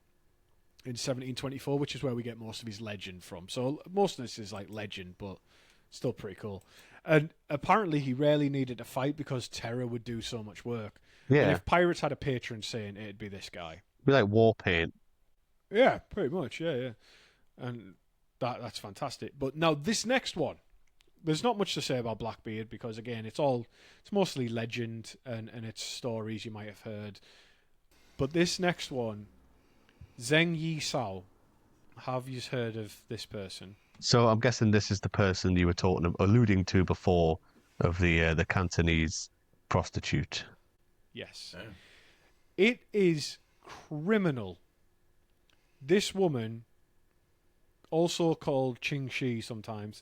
S2: in 1724, which is where we get most of his legend from. So most of this is like legend, but still pretty cool. And apparently he rarely needed to fight because terror would do so much work. And
S1: Yeah,
S2: if pirates had a patron saint, it'd be this guy.
S1: be like war paint.
S2: Yeah, pretty much. Yeah, yeah. And that's fantastic. But now this next one, there's not much to say about Blackbeard because again, it's mostly legend and it's stories you might have heard. But this next one, Zheng Yi Sao. Have you heard of this person?
S1: So I'm guessing this is the person you were alluding to before of the Cantonese prostitute.
S2: Yes.
S3: Oh.
S2: It is criminal. This woman, also called Ching Shi sometimes,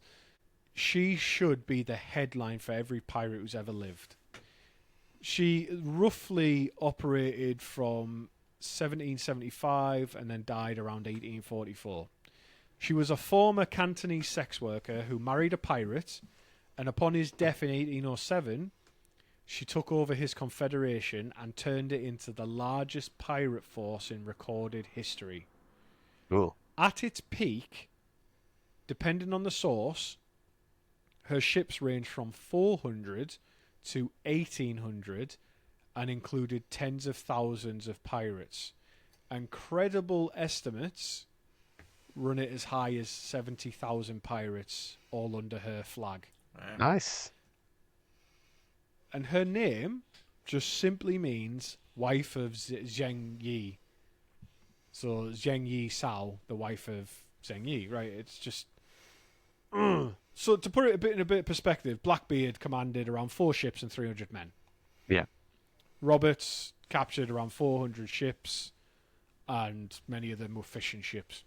S2: she should be the headline for every pirate who's ever lived. She roughly operated from 1775 and then died around 1844. She was a former Cantonese sex worker who married a pirate, and upon his death in 1807, she took over his confederation and turned it into the largest pirate force in recorded history.
S1: Cool.
S2: At its peak, depending on the source, her ships ranged from 400 to 1800 and included tens of thousands of pirates. And credible estimates run it as high as 70,000 pirates, all under her flag.
S3: Wow.
S1: Nice.
S2: And her name just simply means wife of Zheng Yi. So Zheng Yi Sao, the wife of Zheng Yi, right? It's just... So to put it in a bit of perspective, Blackbeard commanded around 4 ships and 300 men.
S1: Yeah.
S2: Roberts captured around 400 ships, and many of them were fishing ships.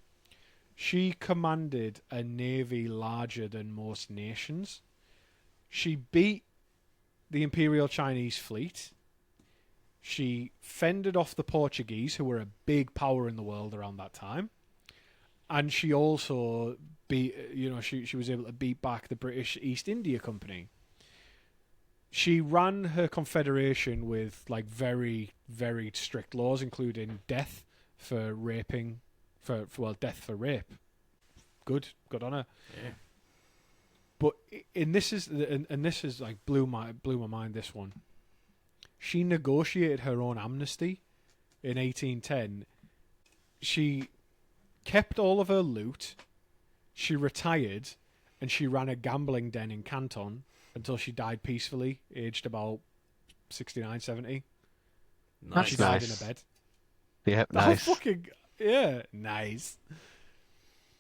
S2: She commanded a navy larger than most nations. She beat the Imperial Chinese fleet. She fended off the Portuguese, who were a big power in the world around that time. And she also she was able to beat back the British East India Company. She ran her confederation with like very, very strict laws, including death for raping, death for rape. Good on her.
S3: Yeah.
S2: But this is like blew my mind. This one, she negotiated her own amnesty in 1810. She kept all of her loot. She retired, and she ran a gambling den in Canton until she died peacefully, aged about 69, 70.
S3: Nice.
S2: She died
S1: Nice.
S2: in a bed.
S1: Yep,
S2: Oh,
S1: nice.
S2: fucking yeah, nice.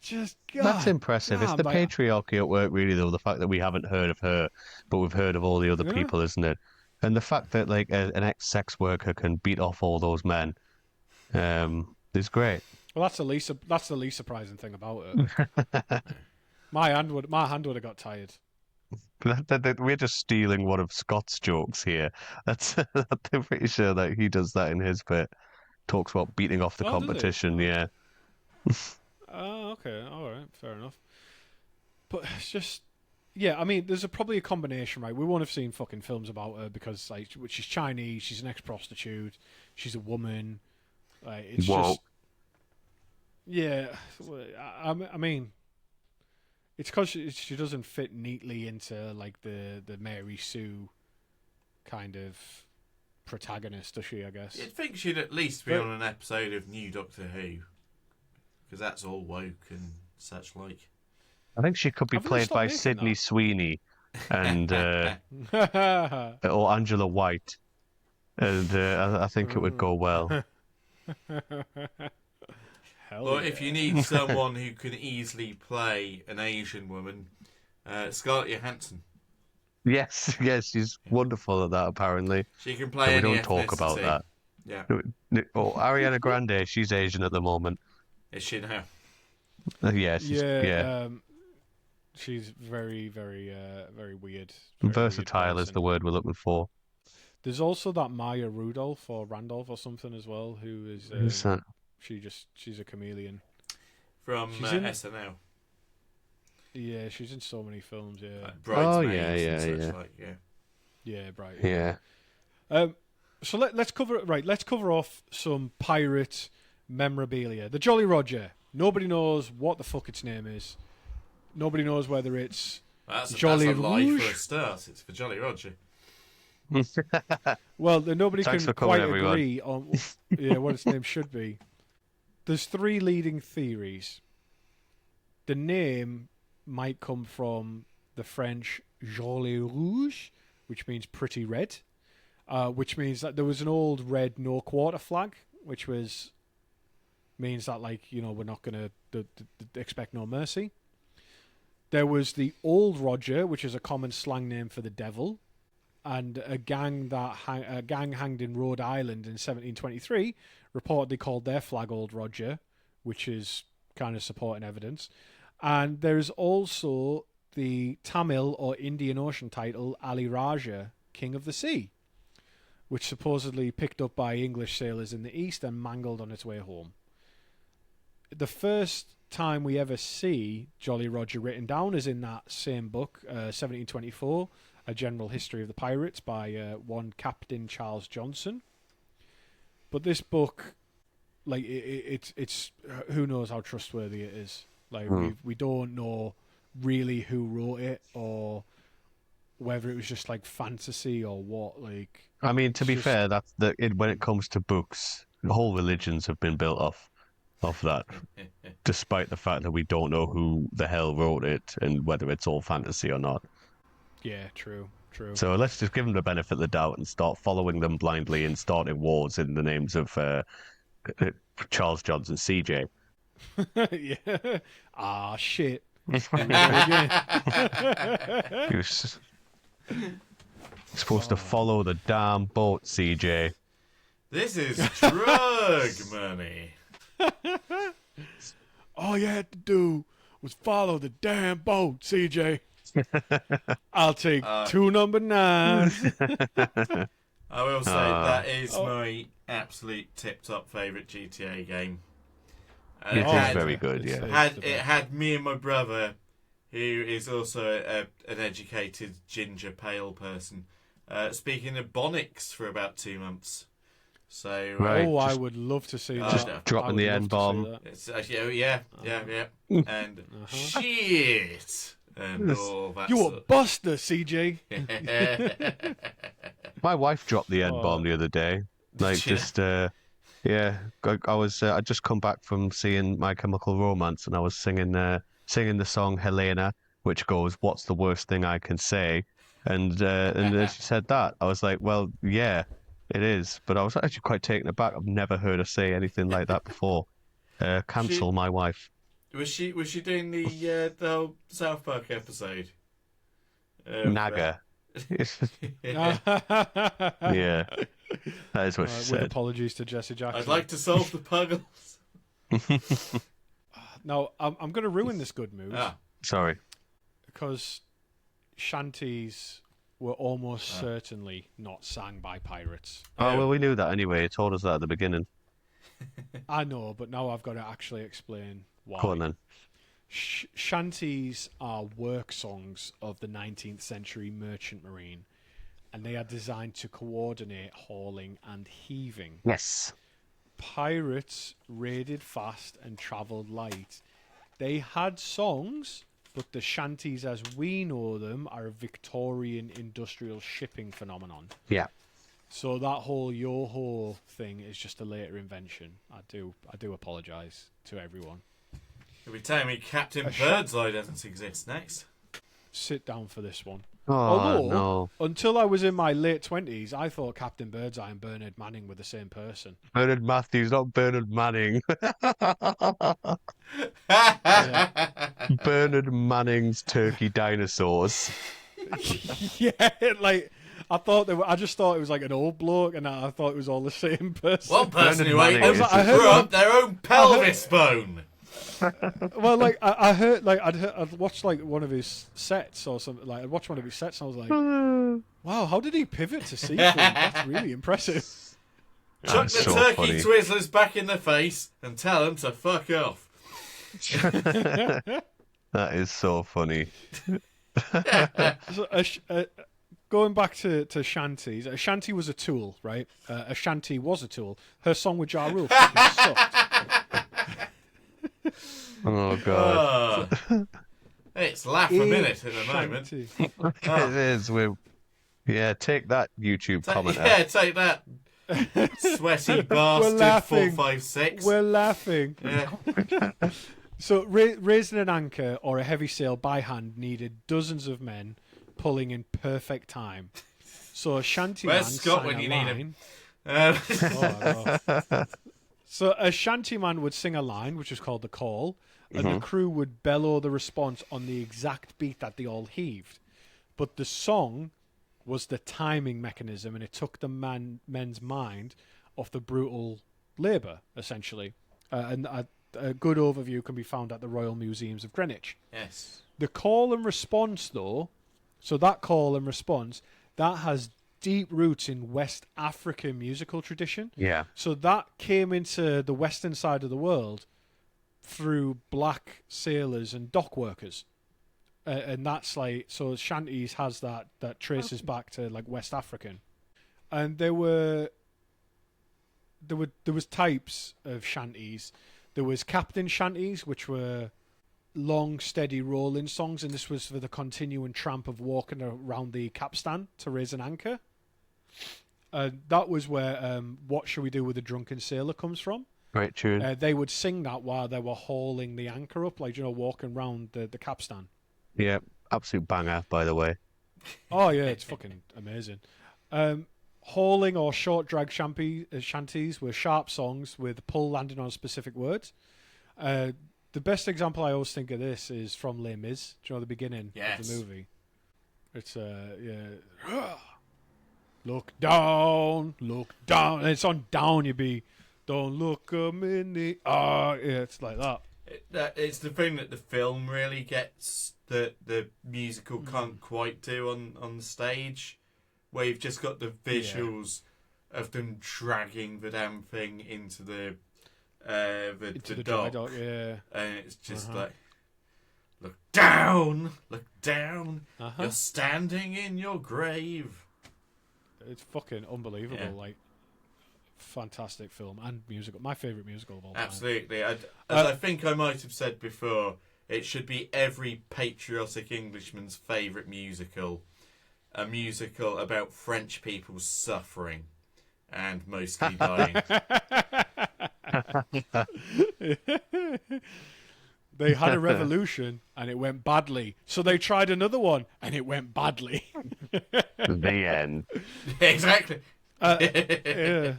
S2: Just God,
S1: That's impressive. It's
S2: damn,
S1: the
S2: like,
S1: patriarchy at work, really, though. The fact that we haven't heard of her, but we've heard of all the other
S2: yeah.
S1: people, isn't it? And the fact that like an ex-sex worker can beat off all those men, is great.
S2: Well, that's the least surprising thing about it. My hand would have got tired.
S1: We're just stealing one of Scott's jokes here. That's I'm pretty sure that he does that in his bit. Talks about beating off the
S2: Oh, does he?
S1: competition.
S2: Oh.
S1: Yeah.
S2: Oh, okay, all right, fair enough. But it's just, yeah, I mean, there's probably a combination, right? We won't have seen fucking films about her because, like, she's Chinese, she's an ex-prostitute, she's a woman. Like, it's
S1: Whoa.
S2: just, yeah. I mean, It's because she doesn't fit neatly into like the Mary Sue kind of protagonist, does she? I guess.
S3: You'd think she'd at least be
S2: But-
S3: on an episode of New Doctor Who, because that's all woke and such like.
S1: I think she could be
S2: Haven't they
S1: played
S2: stopped
S1: by
S2: making
S1: Sydney
S2: that?
S1: Sweeney and or Angela White, and I think it would go well.
S2: Hell
S3: But
S2: yeah.
S3: if you need someone who can easily play an Asian woman, Scarlett Johansson.
S1: Yes, yes, she's wonderful at that. Apparently,
S3: She can
S1: but
S3: play
S1: we
S3: any
S1: don't talk about
S3: ethnicity.
S1: that.
S3: Yeah,
S1: Oh, Ariana Grande, she's Asian at the moment.
S3: is she now?
S1: Yeah, yeah.
S2: She's very, very, very weird. Very
S1: Versatile
S2: weird
S1: is the
S2: person.
S1: word we're looking for.
S2: There's also that Maya Rudolph or Randolph or something as well, who is
S1: Who's that?
S2: she's a chameleon.
S3: From
S2: She's in-
S3: SNL.
S2: Yeah, she's in so many films. Yeah,
S3: Like Bridesmaids
S1: yeah,
S3: and such
S1: yeah.
S3: like, yeah.
S2: yeah, right.
S1: Yeah.
S2: So let's cover off some pirate memorabilia. The Jolly Roger. Nobody knows what the fuck its name is. Nobody knows whether it's
S3: That's
S2: Jolly
S3: a lie
S2: Rouge?
S3: for a start. It's for Jolly Roger.
S2: well, nobody
S1: Thanks
S2: can
S1: for coming,
S2: quite
S1: everyone.
S2: agree on what its name should be. There's three leading theories. The name might come from the French Jolly Rouge, which means pretty red, which means that there was an old red no quarter flag, which means that we're not going to expect no mercy. There was the Old Roger, which is a common slang name for the devil, and a gang hanged in Rhode Island in 1723 reportedly called their flag Old Roger, which is kind of supporting evidence. And there's also the Tamil or Indian Ocean title Ali Raja, King of the Sea, which supposedly picked up by English sailors in the east and mangled on its way home. The first time we ever see Jolly Roger written down is in that same book, 1724, A General History of the Pirates by one Captain Charles Johnson. But this book, it's who knows how trustworthy it is. We don't know really who wrote it or whether it was just fantasy or what.
S1: I mean, to be
S2: just-
S1: fair, when it comes to books, whole religions have been built off that, despite the fact that we don't know who the hell wrote it and whether it's all fantasy or not.
S2: Yeah, true.
S1: So let's just give them the benefit of the doubt and start following them blindly and starting wars in the names of Charles Johnson, CJ.
S2: Yeah. Ah, shit.
S1: He was supposed to follow the damn boat, CJ.
S3: This is drug money.
S2: All you had to do was follow the damn boat, CJ. I'll take 2 number 9s.
S3: I will say that is my absolute tip-top favourite GTA game.
S1: It is
S3: had,
S1: very good, yeah.
S3: Had me and my brother, who is also an educated ginger pale person, speaking of Bonics for about 2 months. So
S1: Right.
S2: Oh, I
S1: just-
S2: would love to see
S3: just
S2: that.
S1: dropping
S2: I would
S1: the
S2: love to
S1: N-bomb.
S2: see that.
S3: it's yeah, and shit and all that.
S2: You a buster, CJ.
S1: My wife dropped the N-bomb
S2: Oh.
S1: the other day.
S3: she?
S1: Yeah, I just come back from seeing My Chemical Romance, and I was singing the song Helena, which goes, "What's the worst thing I can say?" And then she said that. I was like, well, yeah, it is. But I was actually quite taken aback. I've never heard her say anything like that before. Cancel my wife.
S3: Was she doing the whole South Park episode?
S1: Naga. Yeah, that is what she
S2: With
S1: said.
S2: apologies to Jesse Jackson.
S3: I'd like to solve the puzzles.
S2: Now, I'm going to ruin this good mood
S1: Sorry.
S2: because Shanties were almost certainly not sang by pirates.
S1: Oh, well, we knew that anyway. It told us that at the beginning.
S2: I know, but now I've got to actually explain why.
S1: Go on then.
S2: Shanties are work songs of the 19th century merchant marine, and they are designed to coordinate hauling and heaving.
S1: Yes.
S2: Pirates raided fast and travelled light. They had songs, but the shanties as we know them are a Victorian industrial shipping phenomenon.
S1: Yeah.
S2: So that whole yo-ho thing is just a later invention. I do apologise to everyone.
S3: You'll be telling me Captain Birdseye doesn't exist next.
S2: Sit down for this one.
S1: Oh,
S2: Although,
S1: no.
S2: until I was in my late 20s, I thought Captain Birdseye and Bernard Manning were the same person.
S1: Bernard Matthews, not Bernard Manning.
S2: Yeah.
S1: Bernard Manning's turkey dinosaurs.
S2: Yeah, like I just thought it was like an old bloke, and I thought it was all the same person.
S3: One person who
S1: Bernard
S3: ate
S1: Manning
S2: I heard
S3: grew
S2: one-
S3: up their own pelvis bone.
S2: Well, like I heard, like I'd watched like one of his sets or something. Like I'd watched one of his sets, and I was like, "Wow, how did he pivot to seafood? That's really impressive."
S3: Chuck the
S1: so
S3: turkey
S1: funny.
S3: Twizzlers back in the face and tell them to fuck off.
S1: That is so funny.
S2: So, going back to shanties, a shanty was a tool, right? A shanty was a tool. Her song with Ja Rule fucking sucked.
S1: Oh, God.
S3: It's laugh a minute at the moment.
S2: Shanty.
S1: It is. Yeah, take that, YouTube commenter.
S3: Yeah, take that. Sweaty bastard
S2: laughing.
S3: 456.
S2: We're laughing.
S3: Yeah.
S2: So raising an anchor or a heavy sail by hand needed dozens of men pulling in perfect time. So a shanty man
S3: Where's Scott
S2: sang
S3: when
S2: a
S3: you need
S2: line.
S3: him?
S2: Oh, I know. So a shanty man would sing a line, which was called the call, and the crew would bellow the response on the exact beat that they all heaved. But the song was the timing mechanism, and it took the men's mind off the brutal labour, essentially. And a good overview can be found at the Royal Museums of Greenwich.
S3: Yes.
S2: The call and response, though, so that call and response, that has deep roots in West African musical tradition.
S1: Yeah.
S2: So that came into the western side of the world through black sailors and dock workers. And that's like, so shanties has that traces back to like West African. And there was types of shanties. There was captain shanties, which were long, steady rolling songs, and this was for the continuing tramp of walking around the capstan to raise an anchor. That was where What Shall We Do with a Drunken Sailor comes from.
S1: Great tune.
S2: They would sing that while they were hauling the anchor up, like, walking around the capstan.
S1: Yeah, absolute banger, by the way.
S2: Oh, yeah, it's fucking amazing. Hauling or short drag shanties were sharp songs with pull landing on specific words. The best example I always think of this is from Les Mis. Do you know the beginning of the movie? It's yeah. Look down. And it's on down. You be, don't look 'em in the eye. Yeah, it's like that.
S3: It's the thing that the film really gets that the musical can't quite do on the stage, where you've just got the visuals of them dragging the damn thing into the
S2: dry
S3: dock.
S2: dock, yeah.
S3: And it's just like, look down,
S2: Uh-huh.
S3: you're standing in your grave.
S2: It's fucking unbelievable.
S3: Yeah.
S2: Like, fantastic film and musical. My favourite musical of all time.
S3: Absolutely. As I think I might have said before, it should be every patriotic Englishman's favourite musical. A musical about French people's suffering and mostly dying.
S2: They had a revolution and it went badly. So they tried another one and it went badly.
S1: The end.
S3: Exactly.
S2: Yeah.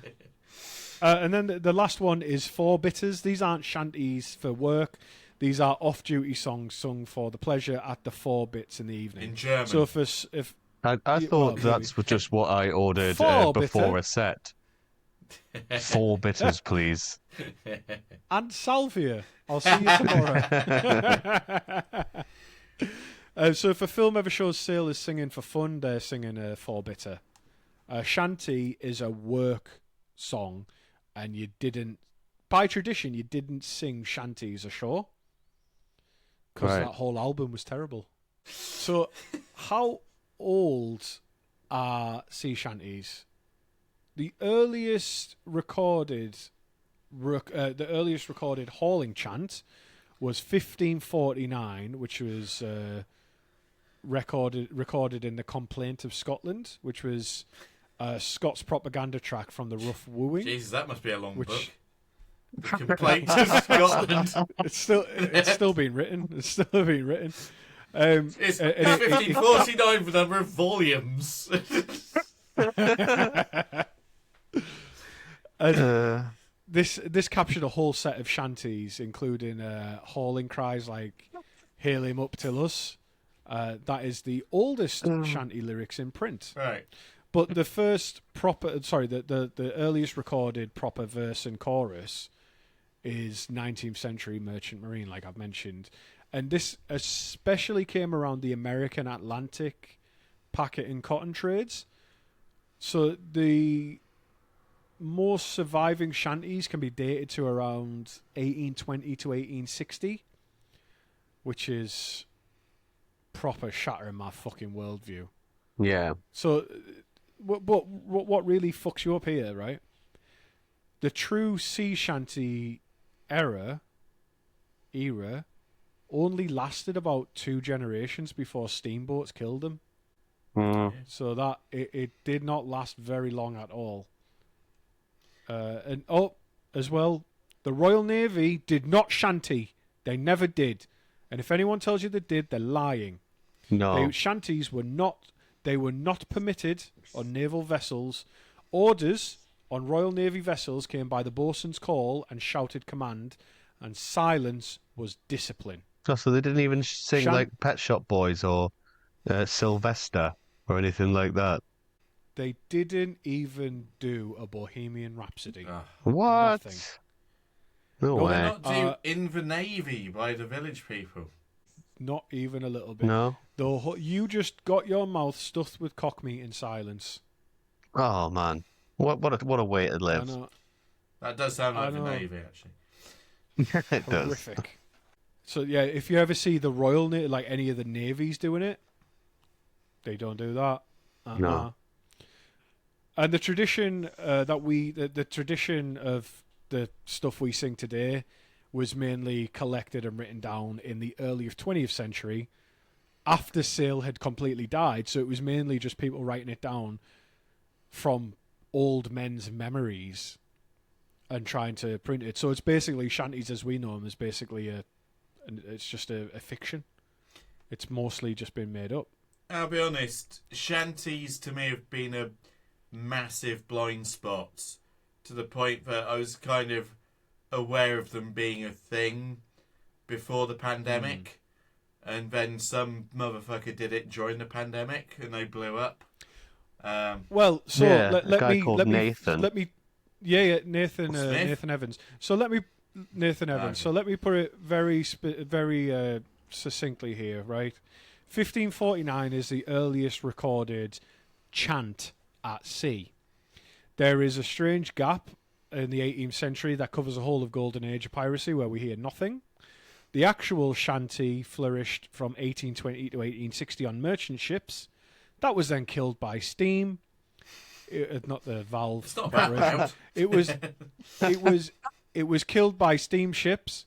S2: And then the last one is Four Bitters. These aren't shanties for work. These are off-duty songs sung for the pleasure at the 4 bits in the evening.
S3: In German.
S2: So if
S1: I thought that's just what I ordered
S2: Four
S1: before
S2: bitter.
S1: a set. 4 bitters, please.
S2: and salvia. I'll see you tomorrow. So if a film ever shows sailors singing for fun, they're singing a 4 bitter. Shanty is a work song, and by tradition, you didn't sing shanties ashore because
S1: Right.
S2: that whole album was terrible. So, how old are sea shanties? The earliest recorded hauling chant was 1549, which was recorded in the Complaint of Scotland, which was Scott's propaganda track from the Rough Wooing.
S3: Jesus, that must be a long book.
S2: Which
S3: The Complaint of Scotland.
S2: it's still being written. It's still being written.
S3: It's 1549 for the number of volumes.
S2: This captured a whole set of shanties, including hauling cries like "Hail him up till us." That is the oldest shanty lyrics in print.
S3: Right.
S2: But the first the earliest recorded proper verse and chorus is 19th century Merchant Marine, like I've mentioned. And this especially came around the American Atlantic packet and cotton trades. So the most surviving shanties can be dated to around 1820 to 1860, which is proper shattering my fucking worldview.
S1: Yeah.
S2: So, what really fucks you up here, right? The true sea shanty era only lasted about 2 generations before steamboats killed them.
S1: Mm.
S2: So that it did not last very long at all. And as well, the Royal Navy did not shanty. They never did. And if anyone tells you they did, they're lying.
S1: No.
S2: Shanties were not. They were not permitted on naval vessels. Orders on Royal Navy vessels came by the boatswain's call and shouted command, and silence was discipline.
S1: Oh, so they didn't even sing
S2: Shan-
S1: like Pet Shop Boys or Sylvester or anything like that.
S2: They didn't even do a Bohemian Rhapsody.
S1: What?
S2: Nothing.
S1: No
S3: Well,
S1: way.
S3: they're not do In the Navy by the Village People.
S2: Not even a little bit.
S1: No.
S2: You just got your mouth stuffed with cock meat in silence.
S1: Oh man, what a way to
S2: I
S1: live.
S2: know.
S3: That does sound
S2: I
S3: like the
S2: know.
S3: Navy, actually.
S1: It does.
S2: Horrific. So yeah, if you ever see the Royal Navy, like any of the navies doing it, they don't do that.
S1: No.
S2: And the tradition the tradition of the stuff we sing today was mainly collected and written down in the early 20th century after Sale had completely died. So it was mainly just people writing it down from old men's memories and trying to print it. So it's basically shanties as we know them is basically it's just a fiction. It's mostly just been made up.
S3: I'll be honest, shanties to me have been a massive blind spot to the point that I was kind of aware of them being a thing before the pandemic, and then some motherfucker did it during the pandemic and they blew up.
S2: Well, so
S1: Yeah,
S2: let
S1: a guy
S2: me
S1: called Nathan.
S2: Nathan
S3: Smith?
S2: Nathan Evans. So let me Nathan Evans.
S3: Okay.
S2: So let me put it very succinctly here, right? 1549 is the earliest recorded chant at sea. There is a strange gap in the 18th century that covers the whole of Golden Age of piracy where we hear nothing. The actual shanty flourished from 1820 to 1860 on merchant ships. That was then killed by steam. Not the valve.
S3: It's not about
S2: operation.
S3: that.
S2: It was killed by steamships.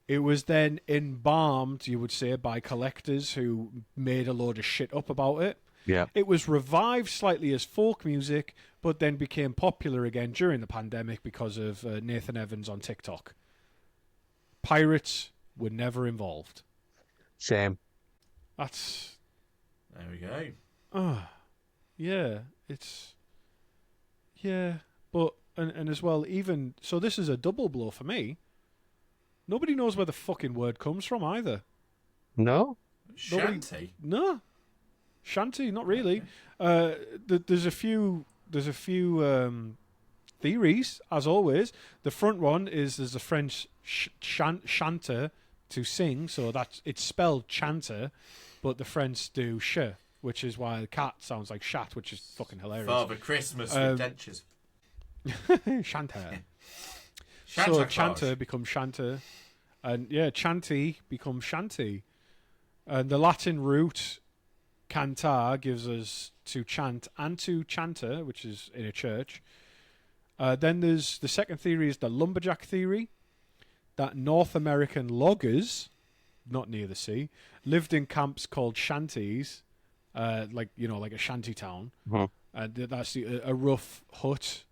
S2: It was then embalmed, you would say, by collectors who made a load of shit up about it.
S1: Yeah.
S2: It was revived slightly as folk music, but then became popular again during the pandemic because of Nathan Evans on TikTok. Pirates were never involved.
S1: Same.
S2: That's...
S3: There we go.
S2: Yeah, it's... Yeah, but... And as well, even... So this is a double blow for me. Nobody knows where the fucking word comes from either.
S1: No?
S3: Shanty?
S2: No. Shanty, not really. There's a few theories, as always. The front one is there's a French chanter to sing, so it's spelled chanter, but the French do sh, which is why the cat sounds like shat, which is fucking hilarious.
S3: Father Christmas with dentures.
S2: Chanter.
S3: Santa
S2: So
S3: Claus.
S2: chanter becomes shanter, and yeah, chanty becomes shanty, and the Latin root cantar gives us to chant and to chanter, which is in a church. Then there's the second theory is the lumberjack theory. that North American loggers, not near the sea, lived in camps called shanties, like a shanty town. That's a rough hut,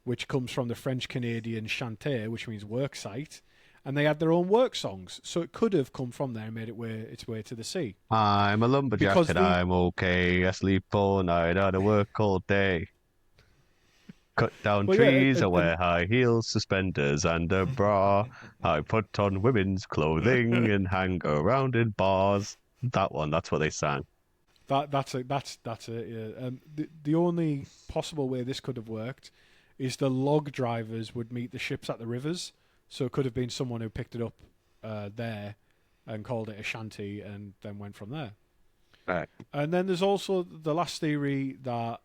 S2: which comes from the French Canadian chantier, which means work site, and they had their own work songs, so it could have come from there and made its way to the sea.
S1: I'm a lumberjack
S2: Because
S1: and I'm okay. I sleep all night, I work all day. Cut down
S2: Well, yeah,
S1: trees, I wear high heels, suspenders, and a bra. I put on women's clothing and hang around in bars. That one, that's what they sang.
S2: that's it. Yeah. The only possible way this could have worked is the log drivers would meet the ships at the rivers, so it could have been someone who picked it up there and called it a shanty and then went from there.
S1: Right.
S2: And then there's also the last theory that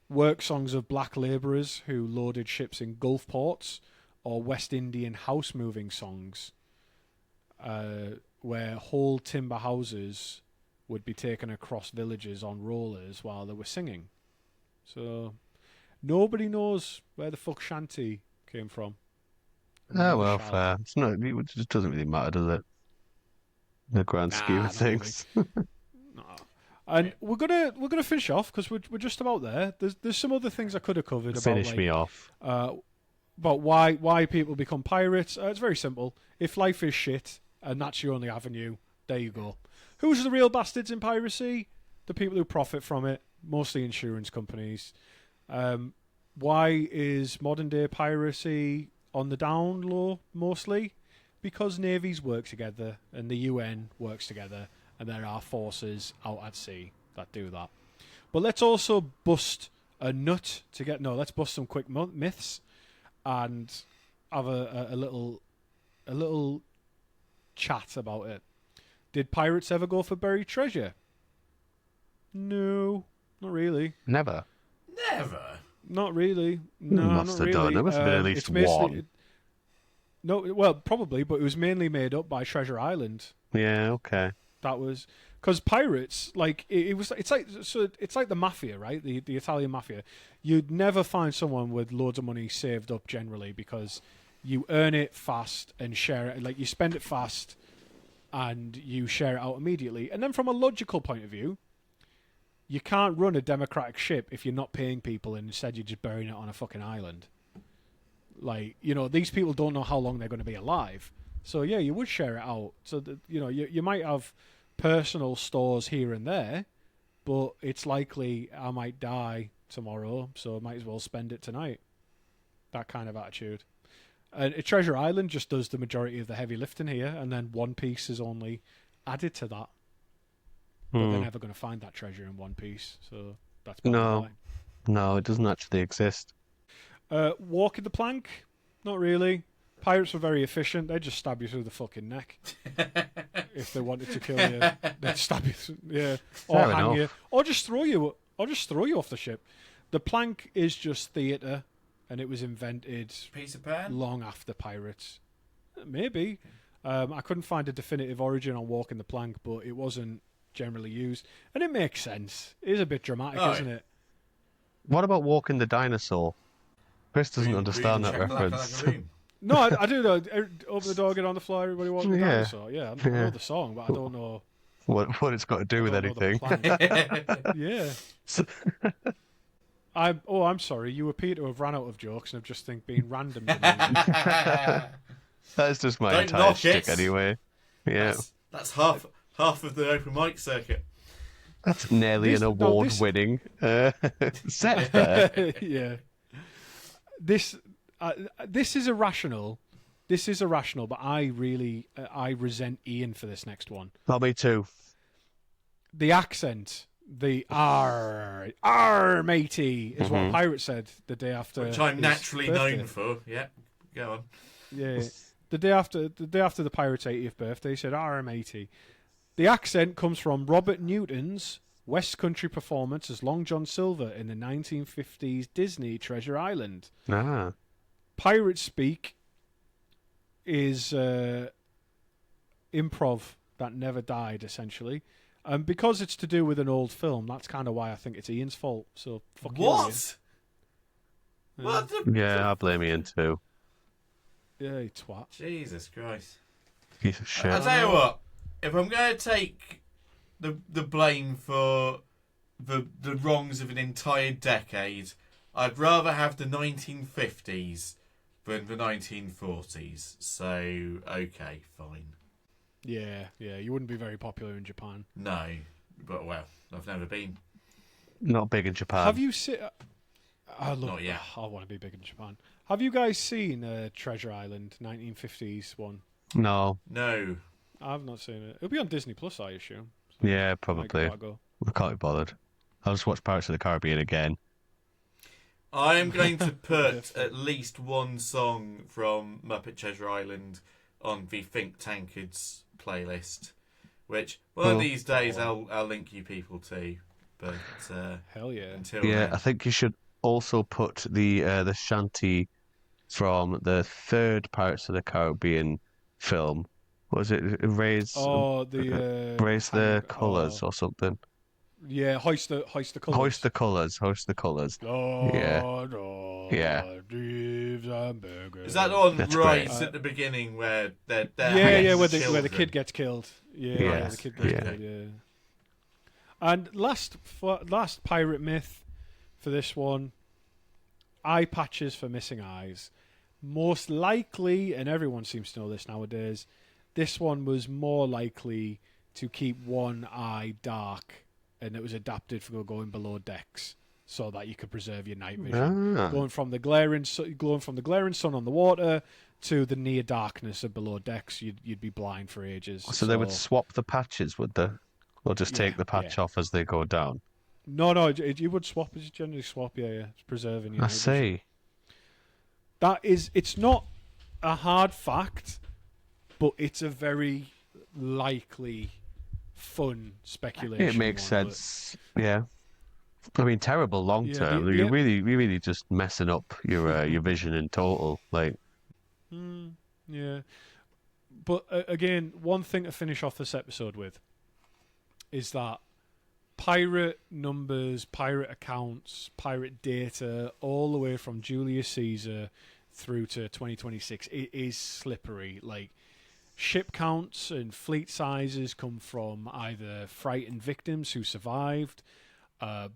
S2: work songs of black labourers who loaded ships in Gulf ports, or West Indian house moving songs, where whole timber houses would be taken across villages on rollers while they were singing. So nobody knows where the fuck shanty came from.
S1: Oh, well, fair. It's not, it just doesn't really matter, does it? In the grand scheme of things.
S2: Really. No. And we're gonna finish off because we're just about there. There's some other things I could have covered.
S1: Finish
S2: about,
S1: me off.
S2: About why people become pirates. It's very simple. If life is shit and that's your only avenue, there you go. Who's the real bastards in piracy? The people who profit from it, mostly insurance companies. Why is modern day piracy on the down low mostly? Because navies work together and the UN works together, and there are forces out at sea that do that. But let's also bust a nut to get... No, let's bust some quick myths and have a little chat about it. Did pirates ever go for buried treasure? No, not really.
S1: Never.
S3: Never.
S2: Not really. No,
S1: must
S2: not
S1: have
S2: really.
S1: done. There must have been at least one.
S2: No, well, probably, but it was mainly made up by Treasure Island.
S1: Yeah, okay.
S2: That was because pirates, like it's like the mafia, right? The Italian mafia. You'd never find someone with loads of money saved up generally because you earn it fast and share it. Like you spend it fast and you share it out immediately. And then from a logical point of view, you can't run a democratic ship if you're not paying people and instead you're just burying it on a fucking island. Like, these people don't know how long they're going to be alive. So, yeah, you would share it out. So, that, you might have personal stores here and there, but it's likely I might die tomorrow, so I might as well spend it tonight. That kind of attitude. And Treasure Island just does the majority of the heavy lifting here, and then One Piece is only added to that. But they're never going to find that treasure in One Piece, so that's
S1: no, it doesn't actually exist.
S2: Walking the plank? Not really. Pirates were very efficient. They'd just stab you through the fucking neck. If they wanted to kill you, they'd stab you, or
S1: Fair
S2: hang
S1: enough.
S2: you, or just throw you off the ship. The plank is just theatre, and it was invented
S3: Piece of pan?
S2: long after pirates. Maybe. I couldn't find a definitive origin on walking the plank, but it wasn't generally used, and it makes sense. It is a bit dramatic, isn't it?
S1: What about walking the dinosaur? Chris doesn't
S3: Read
S1: understand
S3: the
S1: that
S3: check
S1: reference.
S3: like a room.
S2: No, I do know. Open the door, get on the floor, everybody walk the
S1: Yeah.
S2: dinosaur. Yeah, I know the song, but I don't know.
S1: What it's got to do with
S2: I don't know
S1: anything?
S2: the plan. Yeah. I'm sorry. You appear to have ran out of jokes and have just being random.
S1: That's just my
S3: Don't
S1: entire
S3: knock
S1: shtick
S3: it.
S1: anyway. Yeah.
S3: That's half of the open mic circuit.
S1: That's nearly an award-winning set there.
S2: Yeah. This is irrational. This is irrational, but I resent Ian for this next one.
S1: Oh, me too.
S2: The accent, the matey, is what a pirate said the day after.
S3: Which I'm
S2: his
S3: naturally
S2: birthday.
S3: known for. Yeah, go on.
S2: Yeah, the day after the pirate's 80th birthday, he said matey. The accent comes from Robert Newton's West Country performance as Long John Silver in the 1950s Disney Treasure Island.
S1: Ah.
S2: Pirate speak is improv that never died, essentially. Because it's to do with an old film, that's kind of why I think it's Ian's fault. So, fuck you, Ian.
S3: What? What?
S1: Yeah, I blame Ian too.
S2: Yeah, you twat.
S3: Jesus Christ.
S1: Piece of
S3: I'll
S1: shit.
S3: tell you what. If I'm going to take the blame for the wrongs of an entire decade, I'd rather have the 1950s than the 1940s. So, okay, fine.
S2: Yeah, you wouldn't be very popular in Japan.
S3: No, but well, I've never been.
S1: Not big in Japan.
S2: Have you seen? Look,
S3: Not yet.
S2: I want to be big in Japan. Have you guys seen Treasure Island 1950s one?
S1: No.
S3: No.
S2: I've not seen it. It'll be on Disney Plus, I assume.
S1: Yeah,
S2: I might give
S1: probably.
S2: that a go.
S1: I can't be bothered. I'll just watch Pirates of the Caribbean again.
S3: I am going to put
S2: Definitely.
S3: at least one song from Muppet Treasure Island on the Think Tankards playlist, which one of
S1: Cool.
S3: these days I'll link you people to. But
S2: Hell yeah.
S3: until
S1: Yeah,
S3: then,
S1: I think you should also put the shanty from the third Pirates of the Caribbean film. What was it?
S2: Oh, the
S1: Raise the colours or something.
S2: yeah, hoist the colours.
S1: Hoist the colours. Hoist the colours. Yeah,
S2: Lord,
S1: yeah.
S2: Jeeves and burgers.
S3: is that the one
S1: That's
S3: right
S1: great.
S3: at the beginning where they're
S2: Yeah,
S3: hanging
S2: where
S3: the
S2: the
S3: children?
S2: kid gets killed. Yeah,
S1: Yes,
S2: the kid gets
S1: yeah.
S2: killed. Yeah. And last pirate myth for this one: eye patches for missing eyes. Most likely, and everyone seems to know this nowadays, this one was more likely to keep one eye dark, and it was adapted for going below decks so that you could preserve your night vision.
S1: Ah.
S2: Going from the glaring sun on the water to the near darkness of below decks, you'd be blind for ages.
S1: So they would swap the patches, would they? Or just take
S2: Yeah,
S1: the patch
S2: yeah.
S1: off as they go down?
S2: No, you would swap. It's generally swap. Yeah. It's preserving your
S1: I
S2: night vision.
S1: see.
S2: It's not a hard fact, but it's a very likely, fun speculation.
S1: It makes
S2: one,
S1: sense. Yeah. I mean, terrible long
S2: Yeah,
S1: term. You're really just messing up your vision in total. Like,
S2: yeah. But again, one thing to finish off this episode with is that pirate numbers, pirate accounts, pirate data, all the way from Julius Caesar through to 2026, it is slippery. Like, ship counts and fleet sizes come from either frightened victims who survived,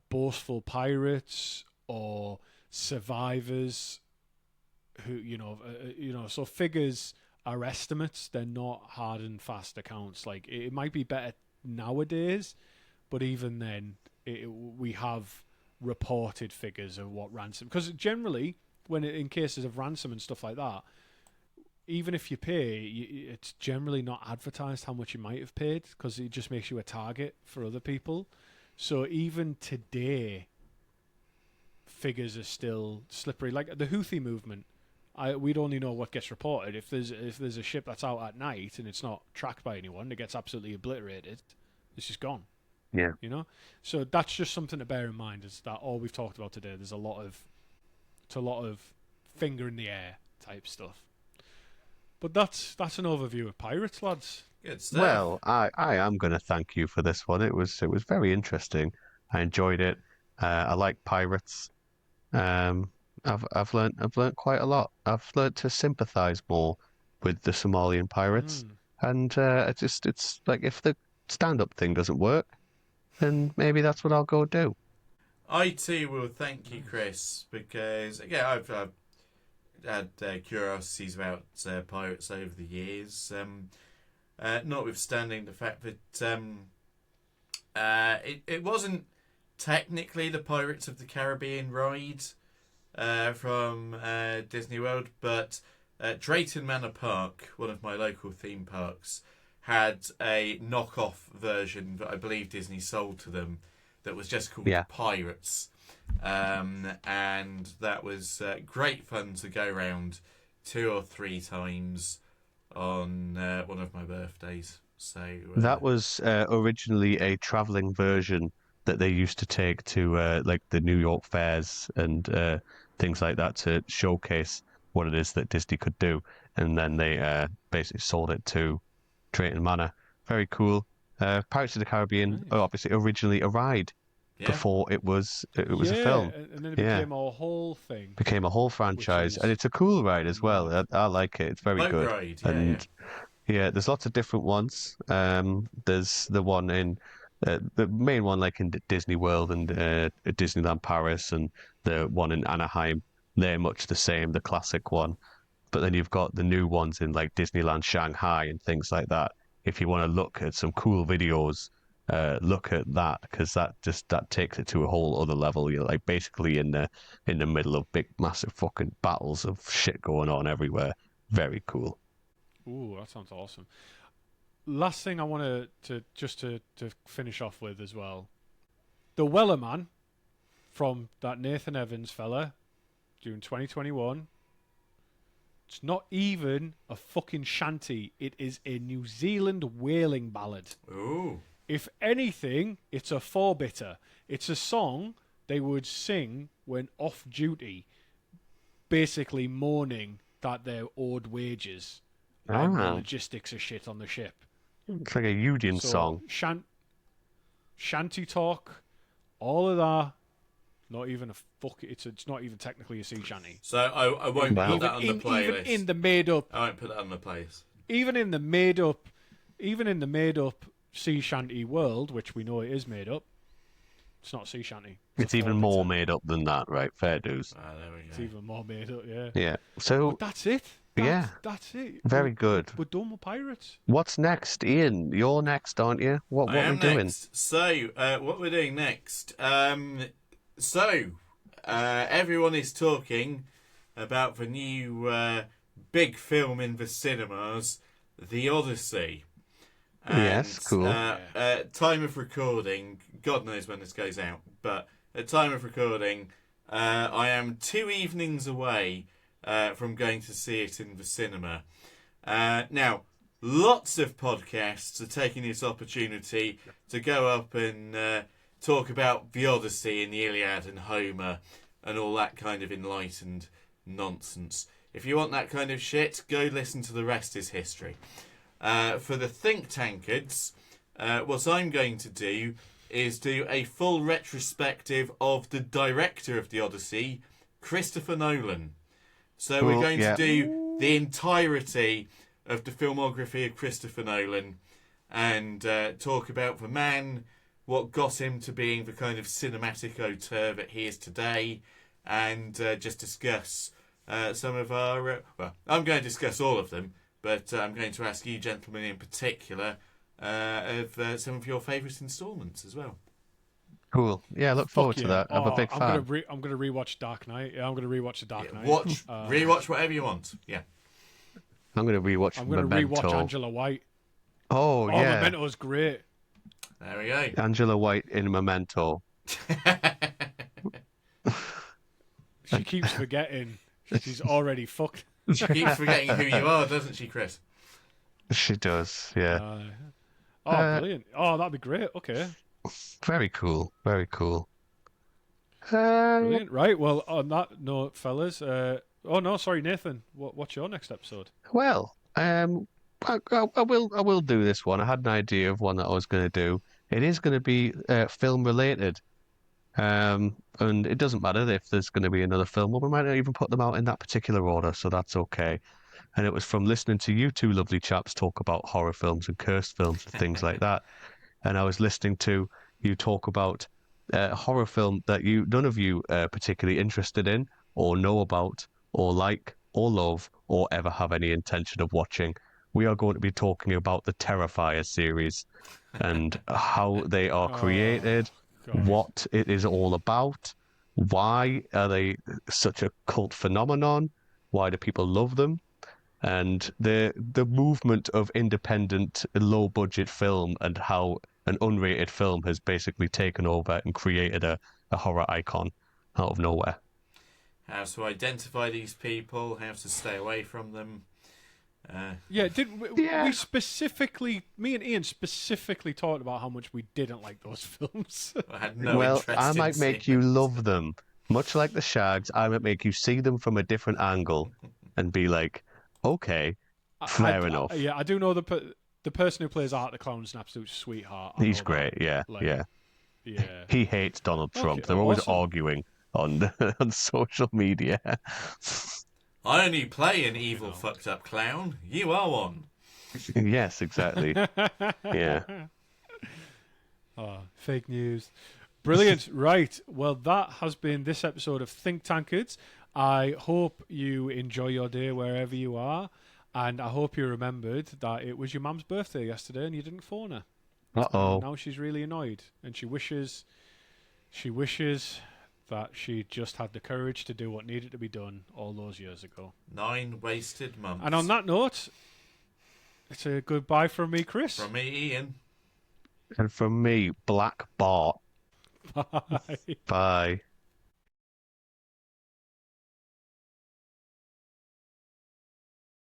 S2: boastful pirates, or survivors who so figures are estimates. They're not hard and fast accounts. Like, it might be better nowadays, but even then we have reported figures of what ransom, because generally in cases of ransom and stuff like that, even if you pay, it's generally not advertised how much you might have paid, because it just makes you a target for other people. So even today, figures are still slippery. Like the Houthi movement, we'd only know what gets reported. If there's a ship that's out at night and it's not tracked by anyone, it gets absolutely obliterated. It's just gone.
S1: yeah.
S2: So that's just something to bear in mind. Is that all we've talked about today? There's a lot of finger in the air type stuff. But that's an overview of pirates, lads.
S3: Good stuff.
S1: Well, I am going to thank you for this one. It was very interesting. I enjoyed it. I like pirates. I've learnt quite a lot. I've learnt to sympathise more with the Somalian pirates, and it's like, if the stand-up thing doesn't work, then maybe that's what I'll go do.
S3: I too will thank you, Chris, because again I've had curiosities about pirates over the years. Notwithstanding the fact that it wasn't technically the Pirates of the Caribbean ride from Disney World, but Drayton Manor Park, one of my local theme parks, had a knockoff version that I believe Disney sold to them that was just called Pirates. And that was great fun to go around 2 or 3 times on one of my birthdays. So
S1: That was originally a traveling version that they used to take to like the New York fairs and things like that, to showcase what it is that Disney could do. And then they basically sold it to Drayton Manor. Very cool. Pirates of the Caribbean,
S2: Nice.
S1: obviously originally a ride.
S3: Yeah.
S1: before it was a
S2: Yeah,
S1: film.
S2: and then it
S1: Yeah,
S2: became a whole thing,
S1: became a whole
S2: which
S1: franchise, and
S2: is
S1: it's a cool ride as well.
S2: mad.
S1: I like it. It's very
S3: Boat
S1: good.
S3: ride. Yeah, yeah.
S1: And yeah, there's lots of different ones. There's the one in the main one, like in Disney World and Disneyland Paris, and the one in Anaheim. They're much the same, the classic one. But then you've got the new ones in like Disneyland Shanghai and things like that. If you want to look at some cool videos, look at that because that takes it to a whole other level. You're like basically in the middle of big, massive fucking battles of shit going on everywhere. Very cool.
S2: Ooh, that sounds awesome. Last thing I want to finish off with as well. The Wellerman from that Nathan Evans fella, June 2021. It's not even a fucking shanty. It is a New Zealand whaling ballad.
S3: Ooh.
S2: If anything, it's a four-bitter. It's a song they would sing when off duty, basically mourning that they're owed wages and the
S1: Ah,
S2: logistics are shit on the ship.
S1: it's like a Union
S2: So
S1: song.
S2: shanty talk, all of that. Not even a fuck. It's not even technically a sea shanty.
S3: So I won't
S1: Wow.
S3: put that on the playlist.
S2: Even in the made up,
S3: I won't put that on the playlist.
S2: even in the made up sea shanty world, which we know it is made up, it's not sea shanty.
S1: It's even more made up than that, right? Fair dues.
S3: Ah, there we
S2: It's
S3: go.
S2: even more made up, yeah.
S1: Yeah. So
S2: But that's it. That's it.
S1: very good.
S2: We're done with pirates.
S1: What's next, Ian? You're next, aren't you? What
S3: I
S1: are we
S3: am
S1: doing?
S3: next. So, what we're doing next? Everyone is talking about the new big film in the cinemas, The Odyssey. And,
S1: Yes, cool.
S3: Time of recording, God knows when this goes out, but at time of recording, I am 2 evenings away from going to see it in the cinema. Now, lots of podcasts are taking this opportunity to go up and talk about the Odyssey and the Iliad and Homer and all that kind of enlightened nonsense. If you want that kind of shit, go listen to The Rest is History. For the think tankards, what I'm going to do is do a full retrospective of the director of the Odyssey, Christopher Nolan. So we're going to do the entirety of the filmography of Christopher Nolan and talk about the man, what got him to being the kind of cinematic auteur that he is today, and just discuss some of our... well, I'm going to discuss all of them, but I'm going to ask you gentlemen in particular of some of your favourite instalments as well.
S1: Cool. Yeah, look forward to that. I'm a big fan.
S2: I'm gonna rewatch Dark Knight. Yeah, I'm gonna rewatch the Dark Knight.
S3: Rewatch whatever you want. Yeah.
S1: I'm going to rewatch
S2: I'm gonna
S1: Memento.
S2: rewatch Angela White.
S1: Oh, yeah.
S2: Memento's great.
S3: There we go.
S1: Angela White in Memento.
S2: She keeps forgetting she's already fucked.
S3: She keeps forgetting who you are, doesn't she, Chris?
S1: She does, yeah.
S2: Brilliant. Oh, that'd be great. Okay.
S1: Very cool. Very cool.
S2: Brilliant. Right. Well, on that note, fellas. Oh no, sorry, Nathan. What's your next episode?
S1: Well, I will do this one. I had an idea of one that I was going to do. It is going to be film related. And it doesn't matter if there's going to be another film, or we might not even put them out in that particular order, so that's okay. And it was from listening to you two lovely chaps talk about horror films and cursed films and things like that. And I was listening to you talk about a horror film that none of you are particularly interested in, or know about, or like, or love, or ever have any intention of watching. We are going to be talking about the Terrifier series and how they are created, what it is all about, why are they such a cult phenomenon, why do people love them, and the movement of independent, low-budget film and how an unrated film has basically taken over and created a horror icon out of nowhere.
S3: How to identify these people, how to stay away from them.
S2: We specifically, me and Ian specifically talked about how much we didn't like those films.
S3: I had no interest
S1: I
S3: in
S1: might
S3: seeing
S1: make you
S3: them.
S1: love them. Much like the Shags, I might make you see them from a different angle and be like, okay, fair enough.
S2: I do know the person who plays Art the Clown's an absolute sweetheart.
S1: He's great, yeah, yeah.
S2: Yeah.
S1: He hates Donald Trump.
S2: Okay,
S1: They're always
S2: awesome.
S1: arguing on on social media.
S3: I only play an
S2: Fucking
S3: evil,
S2: hell.
S3: fucked up clown. You are one.
S1: Yes, exactly. Yeah.
S2: Oh, fake news. Brilliant. Right. Well, that has been this episode of Think Tankards. I hope you enjoy your day wherever you are. And I hope you remembered that it was your mum's birthday yesterday and you didn't phone her. And
S1: Uh-oh.
S2: now she's really annoyed. And she wishes that she just had the courage to do what needed to be done all those years ago.
S3: 9 wasted months.
S2: And on that note, it's a goodbye from me, Chris.
S3: From me, Ian.
S1: And from me, Black Bart.
S2: Bye.
S1: Bye.